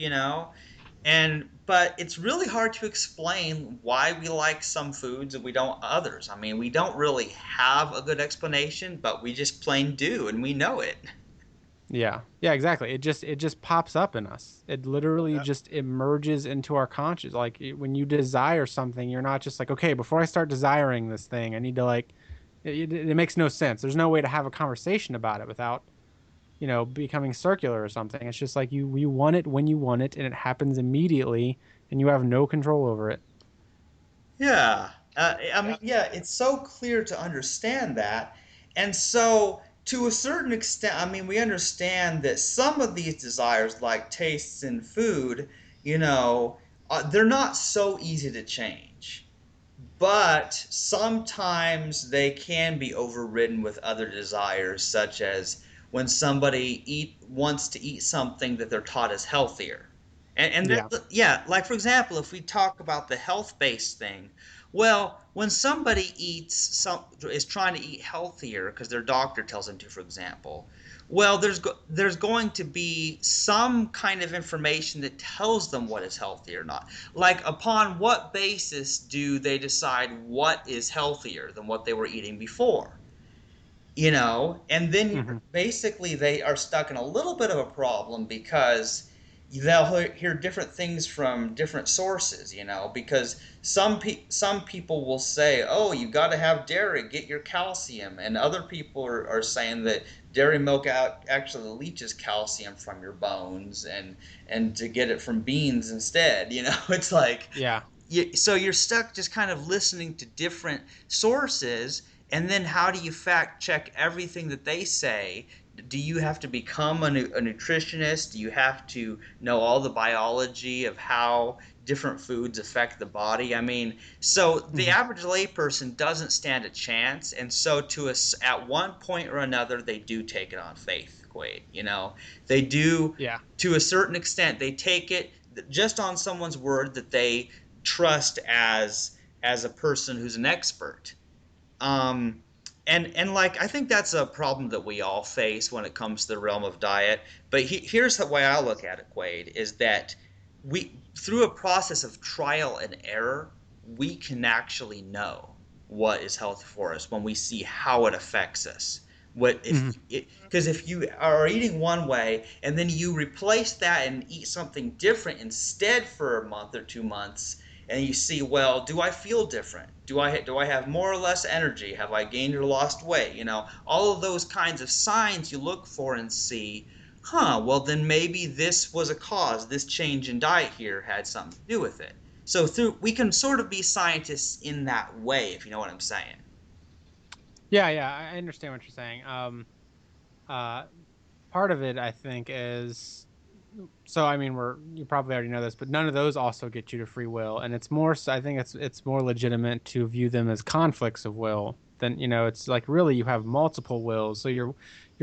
But it's really hard to explain why we like some foods and we don't others. I mean, we don't really have a good explanation, but we just plain do, and we know it. Yeah. Yeah, exactly. It just pops up in us. It literally Yeah. just emerges into our conscious. Like when you desire something, you're not just like, okay, before I start desiring this thing, I need to like it makes no sense. There's no way to have a conversation about it without, becoming circular or something. It's just like you want it when you want it and it happens immediately and you have no control over it. Yeah. I Yeah. mean, yeah, it's so clear to understand that. And so, to a certain extent, I mean, we understand that some of these desires, like tastes in food, they're not so easy to change. But sometimes they can be overridden with other desires, such as when somebody wants to eat something that they're taught is healthier. Yeah. Yeah, like for example, if we talk about the health-based thing, well, when somebody is trying to eat healthier because their doctor tells them to, for example, well, there's going to be some kind of information that tells them what is healthy or not. Like, upon what basis do they decide what is healthier than what they were eating before? And then Hmm. basically they are stuck in a little bit of a problem because they'll hear different things from different sources, because some people will say, oh, you got to have dairy, get your calcium, and other people are saying that dairy milk actually leaches calcium from your bones, and to get it from beans instead. It's like, Yeah. so you're stuck just kind of listening to different sources, and then how do you fact check everything that they say? Do you have to become a nutritionist? Do you have to know all the biology of how different foods affect the body? I mean, so the Hmm. average layperson doesn't stand a chance, and so to us at one point or another they do take it on faith, Quaid. They do. Yeah. To a certain extent they take it just on someone's word that they trust as a person who's an expert. Um, and like, I think that's a problem that we all face when it comes to the realm of diet. But here's the way I look at it, Quaid, is that we through a process of trial and error, we can actually know what is healthy for us when we see how it affects us. What if Hmm. Because if you are eating one way and then you replace that and eat something different instead for a month or 2 months, and you see, well, do I feel different? Do I have more or less energy? Have I gained or lost weight? All of those kinds of signs you look for and see, well, then maybe this was a cause. This change in diet here had something to do with it. So we can sort of be scientists in that way, if you know what I'm saying. Yeah, yeah, I understand what you're saying. Uh, Part of it, I think, is so. I mean, you probably already know this, but none of those also get you to free will, and it's more. So I think it's more legitimate to view them as conflicts of will than It's like really you have multiple wills. So your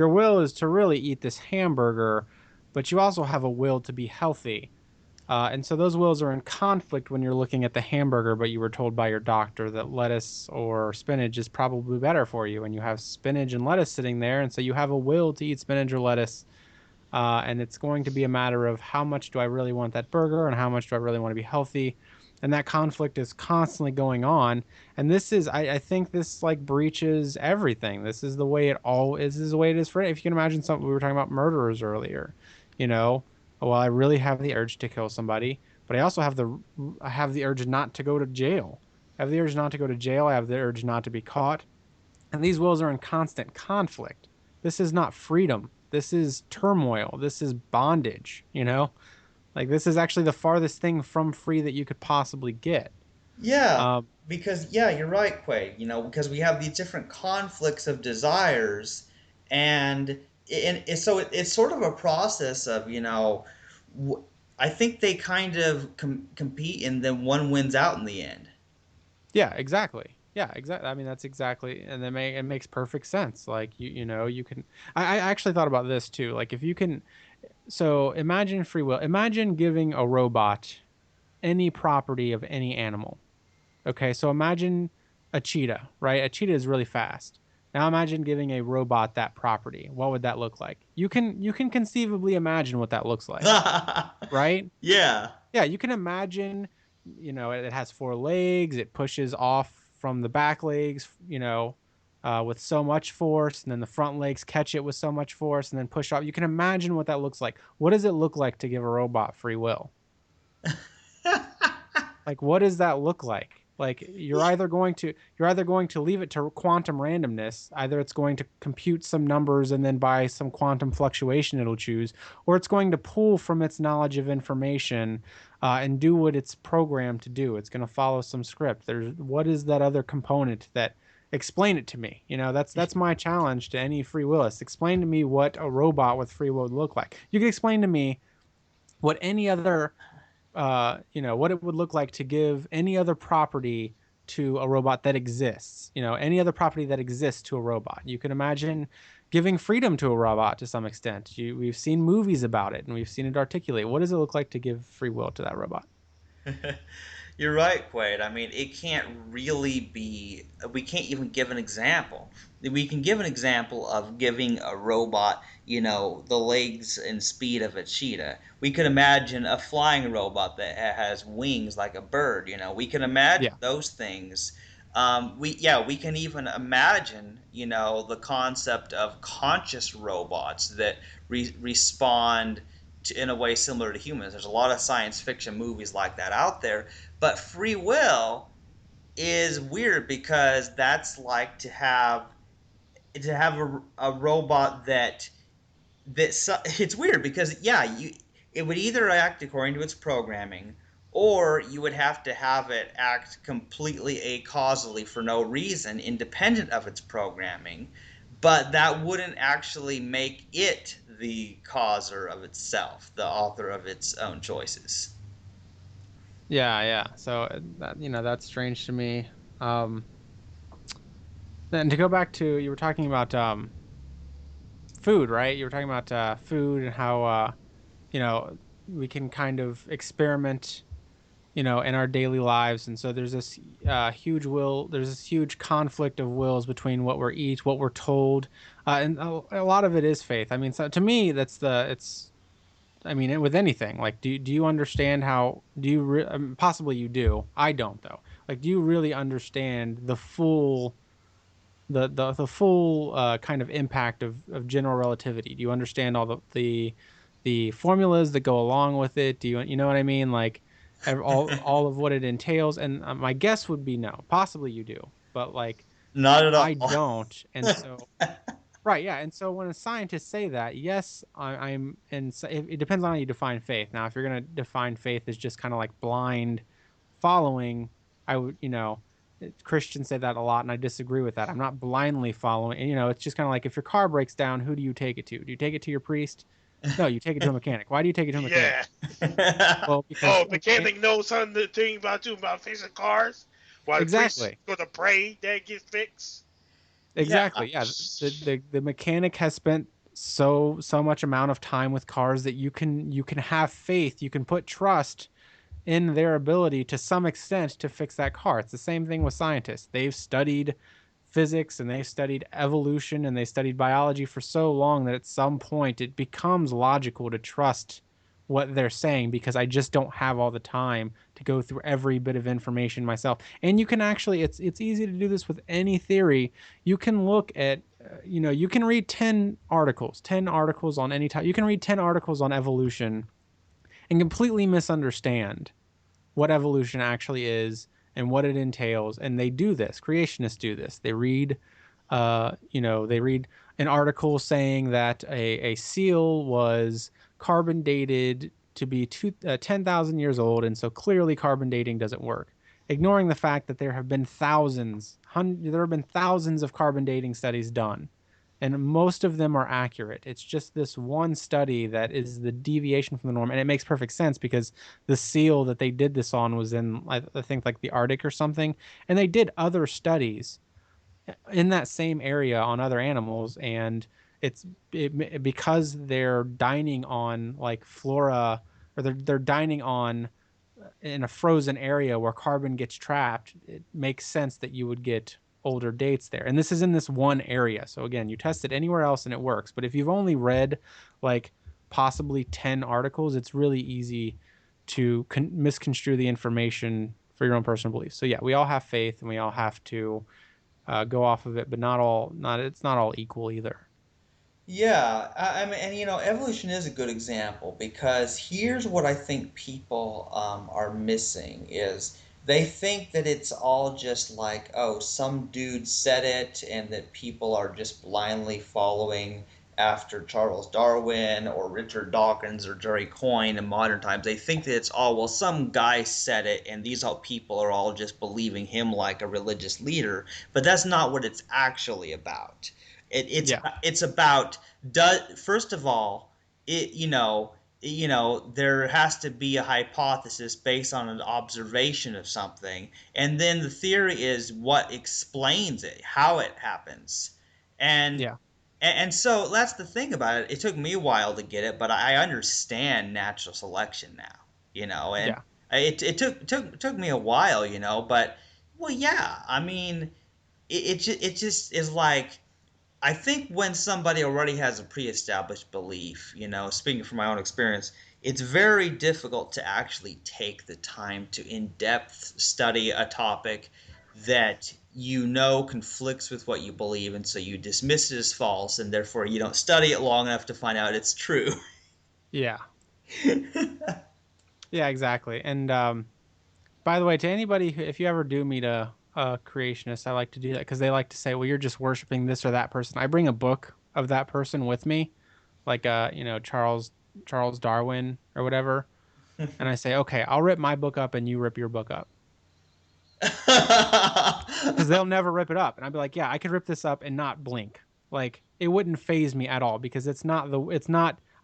will is to really eat this hamburger, but you also have a will to be healthy. And so those wills are in conflict when you're looking at the hamburger, but you were told by your doctor that lettuce or spinach is probably better for you. And you have spinach and lettuce sitting there. And so you have a will to eat spinach or lettuce. And it's going to be a matter of how much do I really want that burger and how much do I really want to be healthy. And that conflict is constantly going on. And I think this like breaches everything. This is the way it all is. This is the way it is for, if you can imagine something, we were talking about murderers earlier, you know, well, I really have the urge to kill somebody, but I have the urge not to go to jail. I have the urge not to go to jail. I have the urge not to be caught. And these wills are in constant conflict. This is not freedom. This is turmoil. This is bondage. Like this is actually the farthest thing from free that you could possibly get. Yeah, Um, because yeah, you're right, Quay. Because we have these different conflicts of desires, and so it's sort of a process of I think they kind of compete, and then one wins out in the end. Yeah, exactly. Yeah, exactly. I mean, that's exactly, and it makes perfect sense. Like you know, you can. I actually thought about this too. Like if you can, so imagine free will. Imagine giving a robot any property of any animal. Okay, so imagine a cheetah, right? A cheetah is really fast. Now imagine giving a robot that property. What would that look like? You can conceivably imagine what that looks like, right? Yeah. Yeah, you can imagine, it has four legs, it pushes off from the back legs, with so much force, and then the front legs catch it with so much force and then push off. You can imagine what that looks like. What does it look like to give a robot free will? Like, what does that look like? Like you're either going to leave it to quantum randomness, either it's going to compute some numbers and then by some quantum fluctuation it'll choose, or it's going to pull from its knowledge of information and do what it's programmed to do. It's going to follow some script. What is that other component that explain it to me? That's my challenge to any free willist. Explain to me what a robot with free will would look like. You can explain to me what any other what it would look like to give any other property to a robot that exists, any other property that exists to a robot. You can imagine giving freedom to a robot to some extent. We've seen movies about it and we've seen it articulate. What does it look like to give free will to that robot? You're right, Quaid. I mean, it can't really be. We can't even give an example. We can give an example of giving a robot, the legs and speed of a cheetah. We could imagine a flying robot that has wings like a bird. We can imagine Yeah. those things. We can even imagine, the concept of conscious robots that respond in a way similar to humans. There's a lot of science fiction movies like that out there, but free will is weird because that's like to have a robot it's weird because it would either act according to its programming, or you would have to have it act completely acausally for no reason independent of its programming, but that wouldn't actually make it the causer of itself, the author of its own choices. Yeah, yeah. So that's strange to me. Um, then to go back to, you were talking about food, right? You were talking about food and how you know we can kind of experiment in our daily lives. And so there's this there's this huge conflict of wills between what we eat, what we're told, and a lot of it is faith. I mean, so to me, I mean, with anything, like, do you understand how, possibly you do. I don't though. Like, do you really understand the full kind of impact of general relativity? Do you understand all the formulas that go along with it? You know what I mean? Like all of what it entails. And my guess would be no. Possibly you do, but like Not at I all. don't. And so right, yeah. And so when scientists say that, yes, I'm, and so it depends on how you define faith. Now, if you're going to define faith as just kind of like blind following, I would, Christians say that a lot, and I disagree with that. I'm not blindly following. And, it's just kind of like if your car breaks down, who do you take it to? Do you take it to your priest? No, you take it to a mechanic. Why do you take it to a mechanic? Yeah. Well, because Oh, mechanic knows something about you about fixing cars, while the priest exactly, go to pray that it gets fixed. Yeah. exactly, yeah. The mechanic has spent so much amount of time with cars that you can have faith, you can put trust in their ability to some extent to fix that car. It's the same thing with scientists. They've studied physics and they've studied evolution and they studied biology for so long that at some point it becomes logical to trust what they're saying, because I just don't have all the time to go through every bit of information myself. And you can actually, it's easy to do this with any theory. You can look at you can read 10 articles on any type. You can read 10 articles on evolution and completely misunderstand what evolution actually is and what it entails. And they do this. Creationists do this. They read an article saying that a seal was carbon dated to be 10,000 years old, and so clearly carbon dating doesn't work, ignoring the fact that there have been thousands of carbon dating studies done, and most of them are accurate. It's just this one study that is the deviation from the norm, and it makes perfect sense because the seal that they did this on was in, I think, like the Arctic or something, and they did other studies in that same area on other animals, and because they're dining on like flora, or they're dining on in a frozen area where carbon gets trapped, it makes sense that you would get older dates there. And this is in this one area. So again, you test it anywhere else and it works. But if you've only read like possibly 10 articles, it's really easy to misconstrue the information for your own personal beliefs. So yeah, we all have faith and we all have to go off of it, but it's not all equal either. Yeah, I mean, and evolution is a good example because here's what I think people are missing is they think that it's all just like, oh, some dude said it, and that people are just blindly following after Charles Darwin or Richard Dawkins or Jerry Coyne in modern times. They think that it's all, well, some guy said it, and these all people are all just believing him like a religious leader. But that's not what it's actually about. Yeah. It's about, does, first of all, it there has to be a hypothesis based on an observation of something, and then the theory is what explains it, how it happens. and Yeah. and so that's the thing about it. It took me a while to get it, but I understand natural selection now, and Yeah. it took me a while, but, well, yeah, I mean, it just is like, I think when somebody already has a pre-established belief, speaking from my own experience, it's very difficult to actually take the time to in-depth study a topic that conflicts with what you believe, and so you dismiss it as false, and therefore you don't study it long enough to find out it's true. Yeah. Yeah, exactly. And by the way, to anybody, if you ever do meet a creationist, I like to do that because they like to say, "Well, you're just worshiping this or that person." I bring a book of that person with me, like Charles Darwin or whatever, and I say, "Okay, I'll rip my book up and you rip your book up," because they'll never rip it up, and I'd be like, "Yeah, I could rip this up and not blink. Like it wouldn't phase me at all because it's not."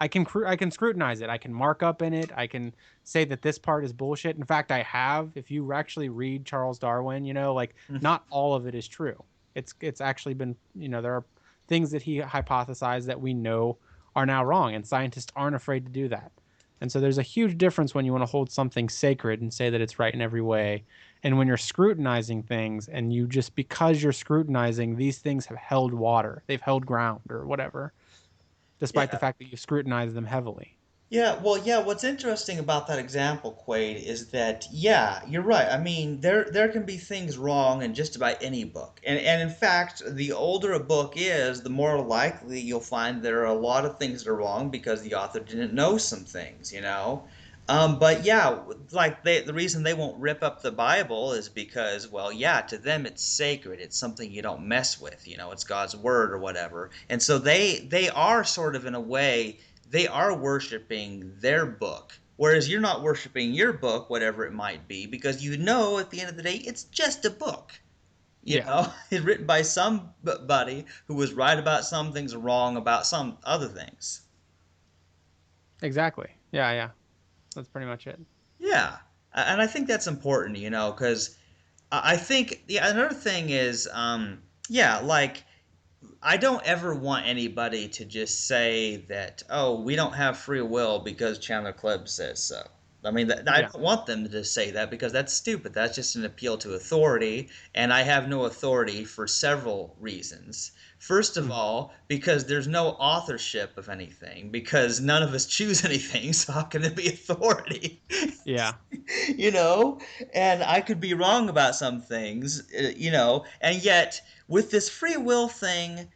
I can scrutinize it. I can mark up in it. I can say that this part is bullshit. In fact, I have. If you actually read Charles Darwin, like not all of it is true. It's actually been, there are things that he hypothesized that we know are now wrong, and scientists aren't afraid to do that. And so there's a huge difference when you want to hold something sacred and say that it's right in every way, and when you're scrutinizing things and you just, because you're scrutinizing, these things have held water, they've held ground or whatever, despite the Yeah. fact that you scrutinize them heavily. Yeah, well, yeah, what's interesting about that example, Quaid, is that, yeah, you're right. I mean, there can be things wrong in just about any book. And in fact, the older a book is, the more likely you'll find there are a lot of things that are wrong because the author didn't know some things. But yeah, like the reason they won't rip up the Bible is because, well, yeah, to them it's sacred. It's something you don't mess with. It's God's word or whatever. And so they are sort of, in a way, they are worshiping their book, whereas you're not worshiping your book, whatever it might be, because at the end of the day it's just a book. Yeah, It's written by somebody who was right about some things, wrong about some other things. exactly. Yeah, yeah. That's pretty much it. Yeah, and I think that's important, because I think, yeah, another thing is, yeah, like, I don't ever want anybody to just say that, oh, we don't have free will because Chandler Klebs says so. I mean, I Yeah. don't want them to say that because that's stupid. That's just an appeal to authority, and I have no authority for several reasons. First of Mhm. all, because there's no authorship of anything, because none of us choose anything, so how can it be authority? Yeah. you know and I could be wrong about some things, and yet with this free will thing,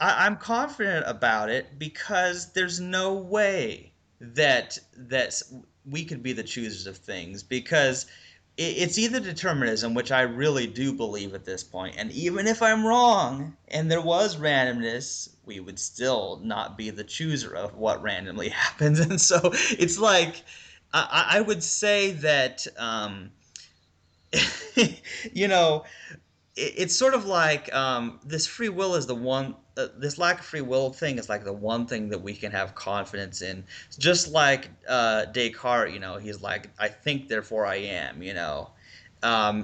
I'm confident about it because there's no way that we could be the choosers of things, because it's either determinism, which I really do believe at this point, and even if I'm wrong and there was randomness, we would still not be the chooser of what randomly happens. And so it's like, I would say that, you know it's sort of like this free will is the one. This lack of free will thing is like the one thing that we can have confidence in. Just like Descartes, he's like, I think, therefore I am.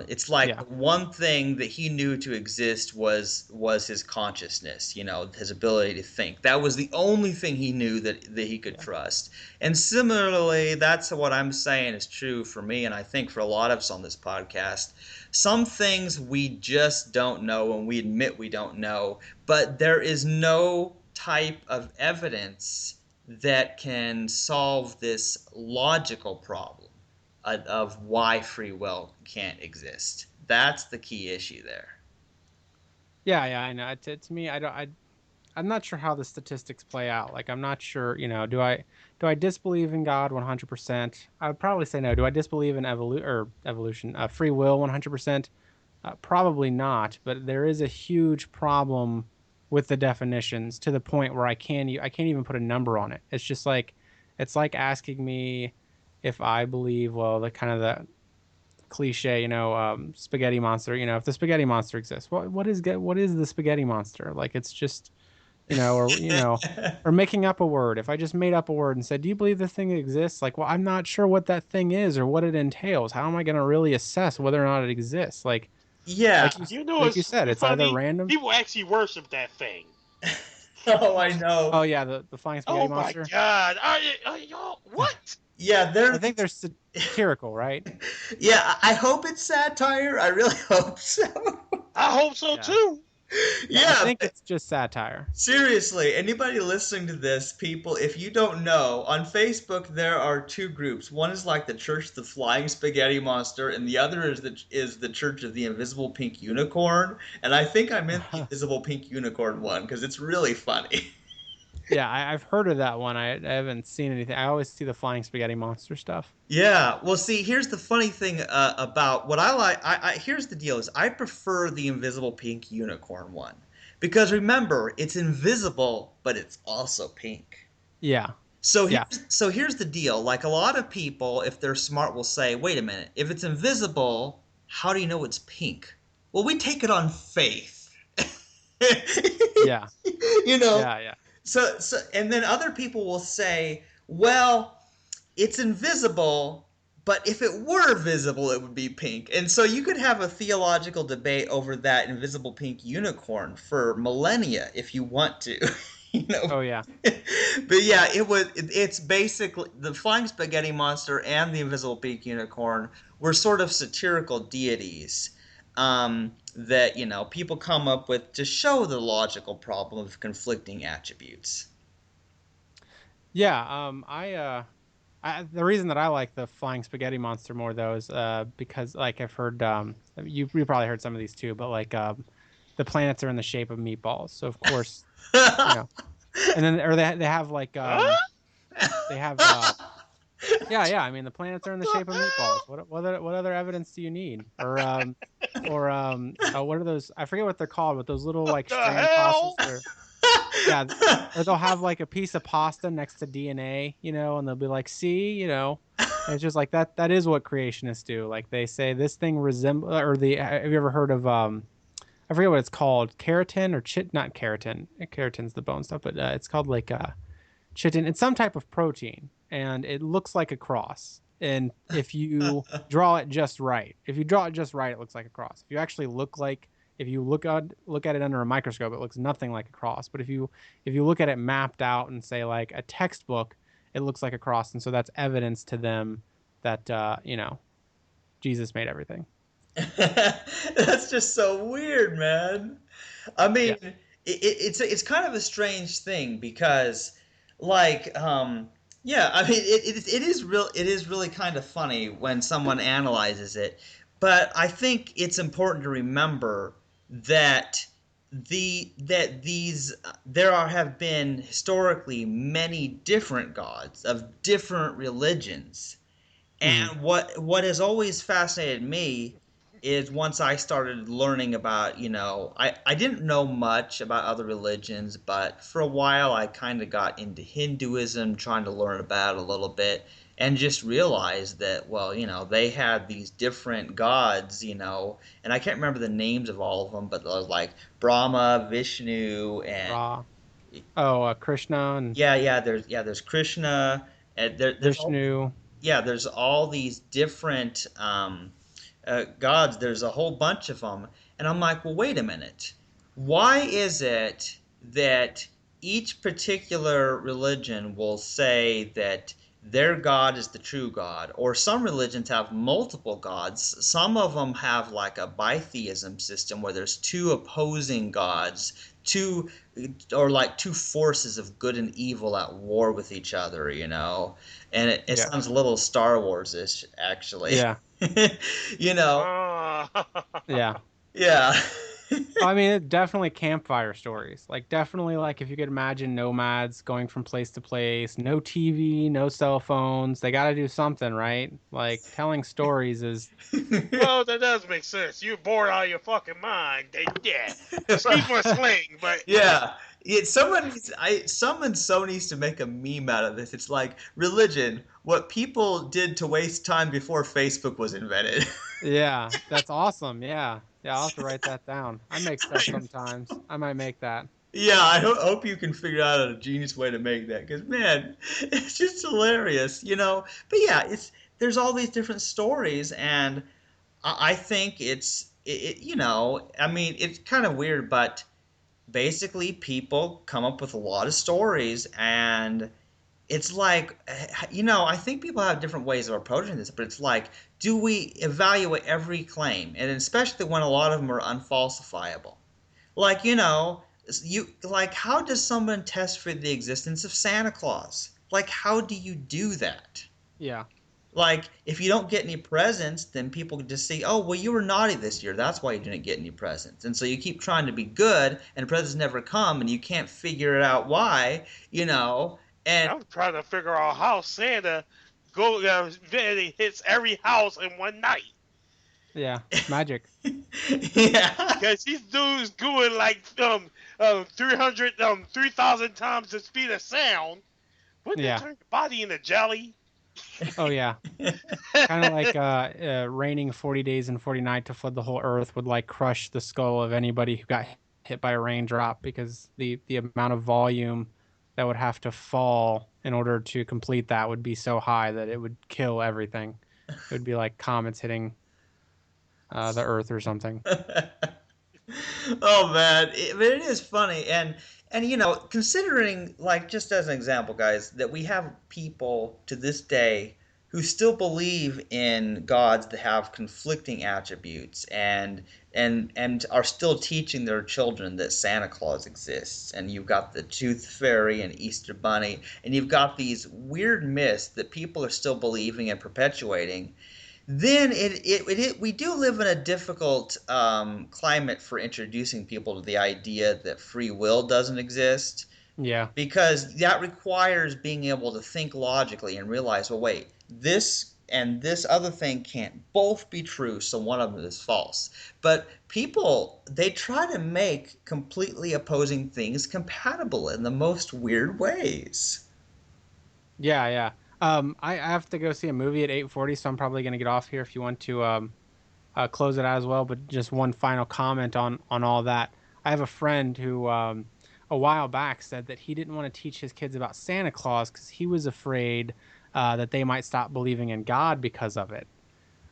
It's like Yeah. the one thing that he knew to exist was his consciousness, his ability to think. That was the only thing he knew that he could Yeah. trust. And similarly, that's what I'm saying is true for me, and I think for a lot of us on this podcast. Some things we just don't know, and we admit we don't know, but there is no type of evidence that can solve this logical problem of why free will can't exist. That's the key issue there. Yeah, yeah, I know. To me, I don't. I'm not sure how the statistics play out. Like, I'm not sure. Do I disbelieve in God 100%? I would probably say no. Do I disbelieve in evolution, free will 100%? Probably not. But there is a huge problem with the definitions to the point where I can't even put a number on it. It's like asking me if I believe, well, the kind of the cliche, spaghetti monster. If the spaghetti monster exists, what is the spaghetti monster? Like, it's just, or making up a word. If I just made up a word and said, "Do you believe this thing exists?" Like, well, I'm not sure what that thing is or what it entails. How am I going to really assess whether or not it exists? Yeah. Like you, You know, like you it's said, it's either funny. random. People actually worship that thing. Oh, I know. Oh yeah, the flying spaghetti Oh my monster. God! Are y'all what? Yeah, I think they're satirical, right? yeah, I hope it's satire. I really hope so. I hope so Yeah. too. Yeah, I Yeah, think it's just satire. seriously, anybody listening to this, people, if you don't know, on Facebook there are two groups. One is like the Church of the Flying Spaghetti Monster, and the other is the Church of the Invisible Pink Unicorn. And I think I'm in the Invisible Pink Unicorn one because it's really funny. Yeah, I've heard of that one. I haven't seen anything. I always see the flying spaghetti monster stuff. Yeah, well, see, here's the funny thing about what I like. Here's the deal: is I prefer the Invisible Pink Unicorn one because remember, it's invisible, but it's also pink. Yeah, So yeah, here's the deal. Like a lot of people, if they're smart, will say, "Wait a minute. If it's invisible, how do you know it's pink?" Well, we take it on faith. yeah, you know. yeah, yeah. And then other people will say, "Well, it's invisible, but if it were visible, it would be pink." And so you could have a theological debate over that invisible pink unicorn for millennia if you want to. you know Oh yeah, but yeah, it's basically the flying spaghetti monster and the invisible pink unicorn were sort of satirical deities that people come up with to show the logical problem of conflicting attributes. yeah. The reason that I like the flying spaghetti monster more though is because like I've heard you probably heard some of these too, but like the planets are in the shape of meatballs, so of course you know, and then or they have like Huh? they have yeah, yeah. I mean, the planets are in the The shape of meatballs. hell? What other evidence do you need? What are those? I forget what they're called, but those little What like the strand pastas. hell? Yeah, or they'll have like a piece of pasta next to DNA, and they'll be like, see, and it's just like that. That is what creationists do. Like they say this thing resembles, or the. Have you ever heard of I forget what it's called, keratin or not keratin. Keratin's the bone stuff, but it's called like chitin. It's some type of protein, and it looks like a cross. And if you draw it just right, it looks like a cross. If you look at it under a microscope, it looks nothing like a cross. But if you look at it mapped out and say like a textbook, it looks like a cross. And so that's evidence to them that Jesus made everything. That's just so weird, man. I mean, Yeah. it's kind of a strange thing because, like, yeah, I mean, it is really kind of funny when someone analyzes it, but I think it's important to remember that have been historically many different gods of different religions. Hmm. And what has always fascinated me is once I started learning about, I didn't know much about other religions, but for a while I kind of got into Hinduism, trying to learn about it a little bit. and just realized that, well, they had these different gods, and I can't remember the names of all of them, but there was like Brahma, Vishnu, and Ra. Krishna and there's Krishna, and Vishnu. there's all these different gods. There's a whole bunch of them, and I'm like, well, wait a minute. Why is it that each particular religion will say that their God is the true God? Or some religions have multiple gods. Some of them have like a bitheism system where there's two opposing gods, like two forces of good and evil at war with each other, And it Yeah. sounds a little Star Wars-ish, actually. Yeah. you know? Yeah. Yeah. I mean, definitely campfire stories. Like, definitely, like, if you could imagine nomads going from place to place, no TV, no cell phones. They got to do something, right? Like, telling stories is. Well, that does make sense. You're bored out of your fucking mind. Yeah. Excuse my slang, but Yeah. Someone so needs to make a meme out of this. It's like religion, what people did to waste time before Facebook was invented. Yeah, that's awesome. Yeah. Yeah, I'll have to write that down. I make stuff like, sometimes. I might make that. yeah, I hope you can figure out a genius way to make that because man, it's just hilarious, But yeah, there's all these different stories, and I think I mean, it's kind of weird, but basically people come up with a lot of stories, and it's like, I think people have different ways of approaching this, but it's like, do we evaluate every claim, and especially when a lot of them are unfalsifiable? Like, how does someone test for the existence of Santa Claus? Like, how do you do that? Yeah. Like, if you don't get any presents, then people can just say, oh, well, you were naughty this year. That's why you didn't get any presents. And so you keep trying to be good, and presents never come, and you can't figure it out why, And I'm trying to figure out how Santa hits every house in one night. Yeah. Magic. yeah. Because these dudes going like 3,000 times the speed of sound. Wouldn't they Yeah. turn your body into jelly? Oh, yeah. Kind of like raining 40 days and 40 nights to flood the whole earth would like crush the skull of anybody who got hit by a raindrop, because the amount of volume that would have to fall in order to complete that would be so high that it would kill everything. It would be like comets hitting the earth or something. Oh man, it is funny, and considering, like, just as an example, guys, that we have people to this day who still believe in gods that have conflicting attributes, and are still teaching their children that Santa Claus exists, and you've got the Tooth Fairy and Easter Bunny, and you've got these weird myths that people are still believing and perpetuating. Then we do live in a difficult climate for introducing people to the idea that free will doesn't exist, Yeah. because that requires being able to think logically and realize, well, wait, this and this other thing can't both be true, so one of them is false. But people, they try to make completely opposing things compatible in the most weird ways. Yeah, yeah. I have to go see a movie at 8:40, so I'm probably gonna get off here. If you want to close it out as well, but just one final comment on all that. I have a friend who a while back said that he didn't want to teach his kids about Santa Claus because he was afraid that they might stop believing in God because of it.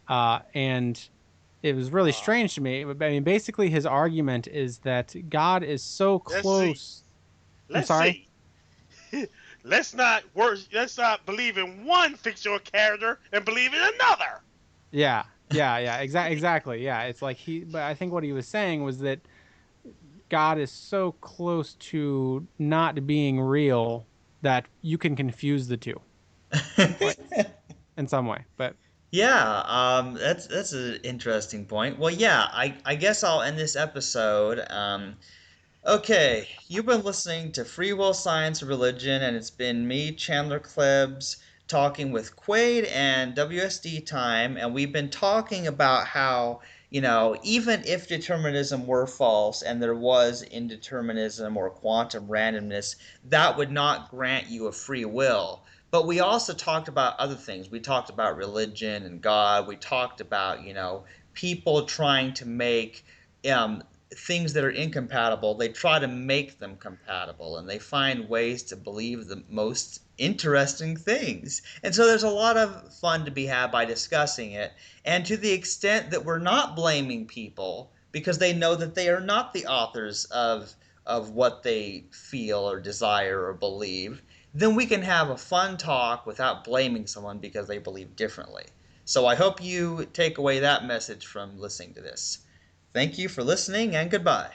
And it was really strange to me. I mean, basically, his argument is that God is so Let's see. close. I'm Let's sorry. see. Let's not believe in one fictional character and believe in another. Yeah, yeah. Exactly. Yeah, it's like but I think what he was saying was that God is so close to not being real that you can confuse the two, like, in some way. But Yeah, that's an interesting point. Well, yeah, I guess I'll end this episode. Okay, you've been listening to Free Will, Science, and Religion, and it's been me, Chandler Klebs, talking with Quayd and Wsdtime, and we've been talking about how, even if determinism were false and there was indeterminism or quantum randomness, that would not grant you a free will. But we also talked about other things. We talked about religion and God. We talked about, people trying to make um, things that are incompatible, they try to make them compatible, and they find ways to believe the most interesting things. And so there's a lot of fun to be had by discussing it. And to the extent that we're not blaming people because they know that they are not the authors of what they feel or desire or believe, then we can have a fun talk without blaming someone because they believe differently. So I hope you take away that message from listening to this. Thank you for listening, and goodbye.